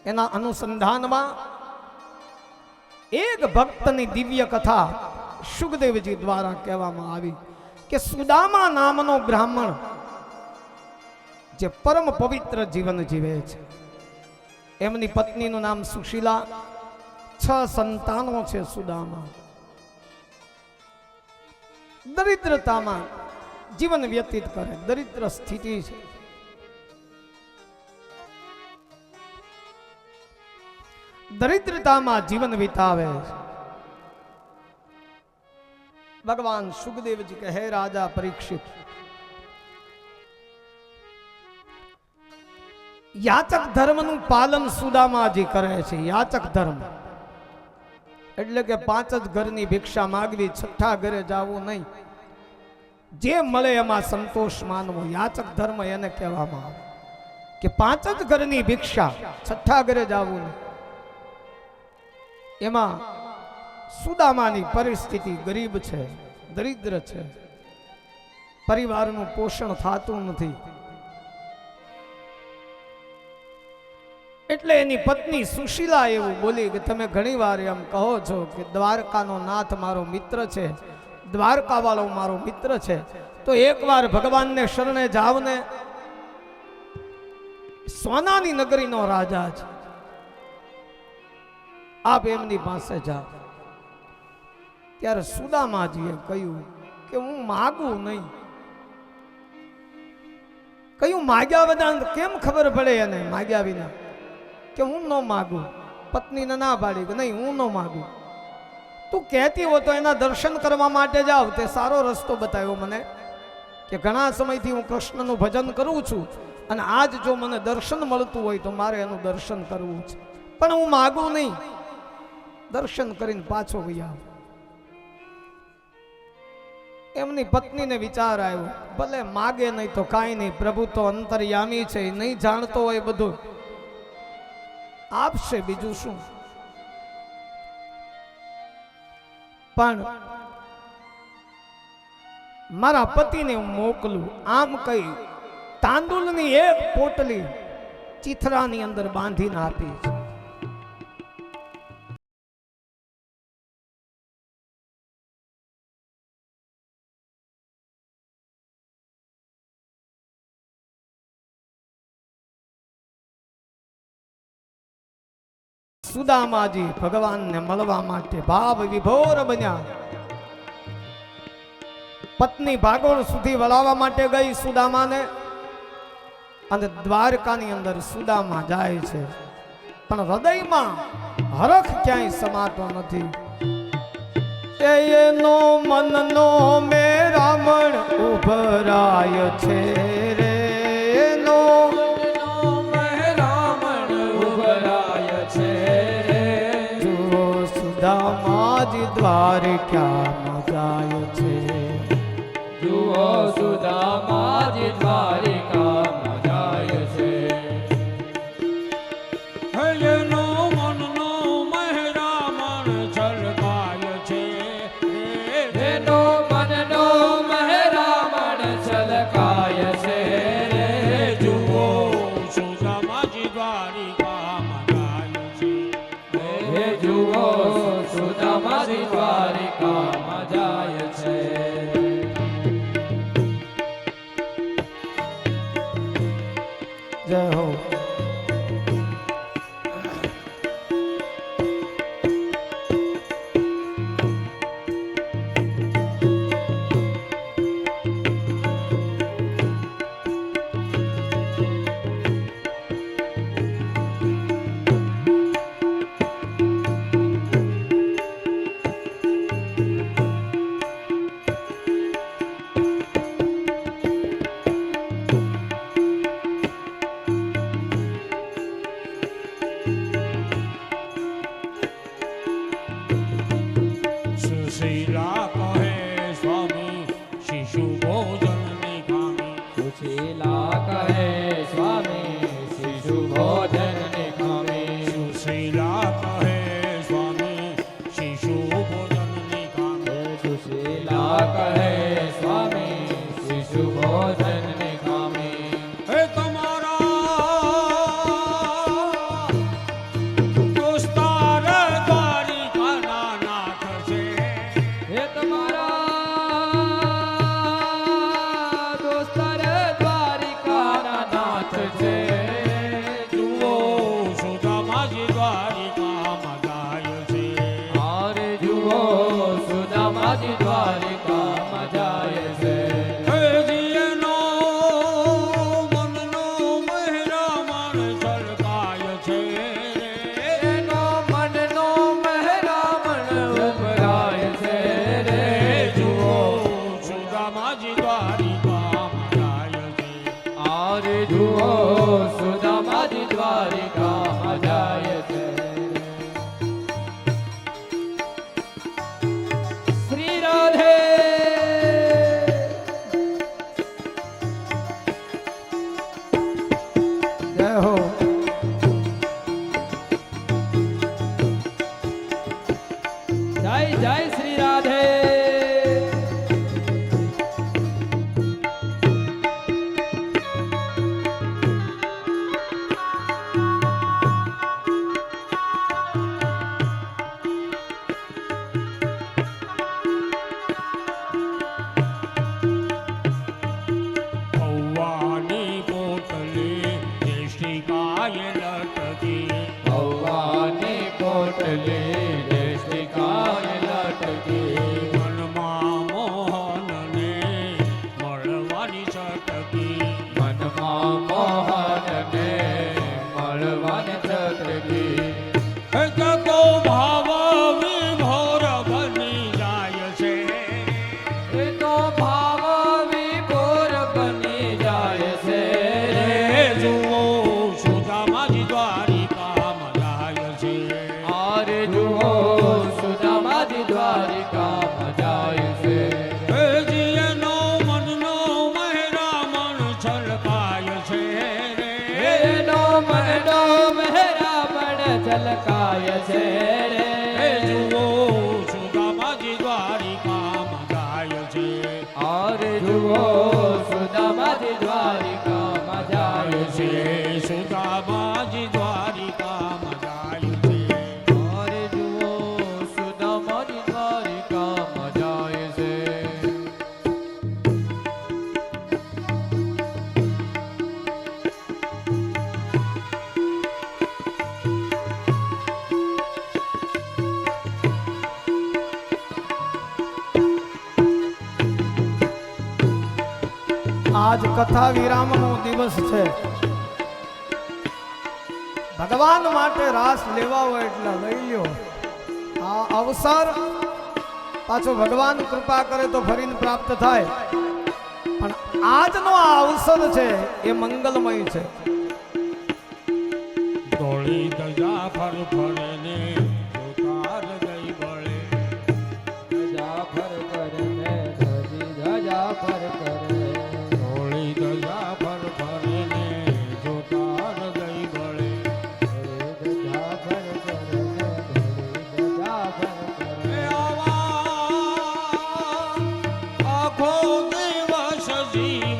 એના અનુસંધાનમાં એક ભક્તની દિવ્ય કથા સુખદેવજી દ્વારા કહેવામાં આવી કે સુદામા નામનો બ્રાહ્મણ જે પરમ પવિત્ર જીવન જીવે છે, એમની પત્નીનું નામ સુશીલા, 6 સંતાનો છે. સુદામા દરિદ્રતામાં જીવન વ્યતીત કરે, દરિદ્ર સ્થિતિ છે. દરિદ્રતામાં જીવન વિતાવે છે. ભગવાન સુખદેવજી કહે, હે રાજા પરીક્ષિત, યાચક ધર્મનું પાલન સુદામાજી કરે છે. યાચક ધર્મ એટલે કે 5 જ ઘરની ભિક્ષા માગવી, 6ઠા ઘરે જવું નહીં, જે મળે એમાં સંતોષ માનવો. યાચક ધર્મ એને કહેવામાં આવે કે 5 જ ઘરની ભિક્ષા, 6ઠા ઘરે જવું નહીં. એમાં સુદામાની પરિસ્થિતિ ગરીબ છે, દરિદ્ર છે, પરિવારનું પોષણ થતું નથી. એટલે એની પત્ની સુશીલા એવું બોલી કે તમે ઘણી વાર એમ કહો છો કે દ્વારકાનો નાથ મારો મિત્ર છે, દ્વારકા વાળો મારો મિત્ર છે, તો એકવાર ભગવાનને શરણે જાવ ને. સોનાની નગરીનો રાજા છે, આપ એમની પાસે જાઓ. ત્યારે સુદામાજીએ કહ્યું કે હું માગું નહીં. કહ્યું માગ્યા વિના કેમ ખબર પડે એને, માગ્યા વિના કે હું ન માગું. પત્નીને ના પાડી કે નહીં હું ન માગું. તું કહેતી હો તો એના દર્શન કરવા માટે જાવ. તે સારો રસ્તો બતાવ્યો મને કે ઘણા સમયથી હું કૃષ્ણનું ભજન કરું છું અને આજ જો મને દર્શન મળતું હોય તો મારે એનું દર્શન કરવું છે, પણ હું માગું નહીં. દર્શન કરીને પાછો ગયા. એમની પત્નીને વિચાર આવ્યો, ભલે માગે નહીં તો કાંઈ નહીં, પ્રભુ તો અંતર્યામી છે, નહીં જાણતો હોય બધું, આપશે, બીજું શું. પણ મારા પતિને હું મોકલું. આમ કઈ તાંદુલની એક પોટલી ચીથરાની અંદર બાંધીને આપી છે. સુદામાજી ભગવાનને મળવા માટે ભાવ વિભોર બન્યા. પત્ની ભાગોળ સુધી વળાવવા માટે ગઈ સુદામાને, અને દ્વારકાની અંદર સુદામા જાય છે, પણ હૃદયમાં હરખ ક્યાંય સમાતો નથી. એનો મનનો મેરામણ ઉભરાય છે રે, એનો સુદામાજી દ્વારકામાં જાય છે. જુઓ સુદામાજી દ્વારકામાં જાય છે. એનો મનનો મહેરામણ છલકાય છે, એનો મનનો મહેરામણ છલકાય છે. જુઓ સુદામાજી દ્વારિકામાં જાય છે. હે જુઓ સુદામાજી દ્વારકામાં જાય છે. જય હો. હે સ્વામી શિશુ ભોજન ને કામી હે તમારા દોસ્તાર દ્વારિકાના નાથ છે. હે તમારા દોસ્તર દ્વારિકાના નાથ છે. જુઓ સુદામાજી દ્વારિકામાં જાય છે. આરે જુઓ સુદામાજી દ્વારિકામાં જાય છે. હે જીએનો મનનો મહેરામણ છલકાય છે. એનો મનનો મહેરામણ ઉભરાય છે રે. જુઓ સુદામાજી દ્વારિકામાં જાય છે. આરે જુઓ સુદામાજી દ્વારિકામાં જાય છે. શ્રી રાધે જય હો. જય જય શ્રી રાધે. ભવાની પોટલી દેશિકાય લટકી. ભવાની પોટલી દેશિકાય લટકી. મનમાં મોહનને મળવાની છટકી. મનમાં મોહનને મળવાની છટકી. હે જગો ભાવ વિભોર બની જાય છે. એ તો ભાવ વિભોર બની જાય છે હે રે. જુઓ સુદામાજી દ્વારિકામાં જાય છે. આરે જુઓ સુદામાજી દ્વારિકામાં જાય છે. હે જીએનો મનનો મહેરામણ છલકાય છે રે. એનો મનનો મહેરામણ ઝલકાય છે રે. હે જુઓ સુદામાજી દ્વારિકામાં જાય છે. આરે જુઓ સુદામાજી દ્વારિકામાં જાય છે. સુદામાજી દ્વારિકામાં જાય છે. આરે જુઓ સુદામાજી દ્વારિકામાં જાય છે. આજ કથા વિરામનો દિવસ છે. ભગવાન માટે રાસ લેવા હોય એટલે લઈ લ્યો. આ અવસર પાછો ભગવાન કૃપા કરે તો ફરીને પ્રાપ્ત થાય. પણ આજનો આ અવસર છે એ મંગલમય છે. ધોળી ધજા ફર ફરે ને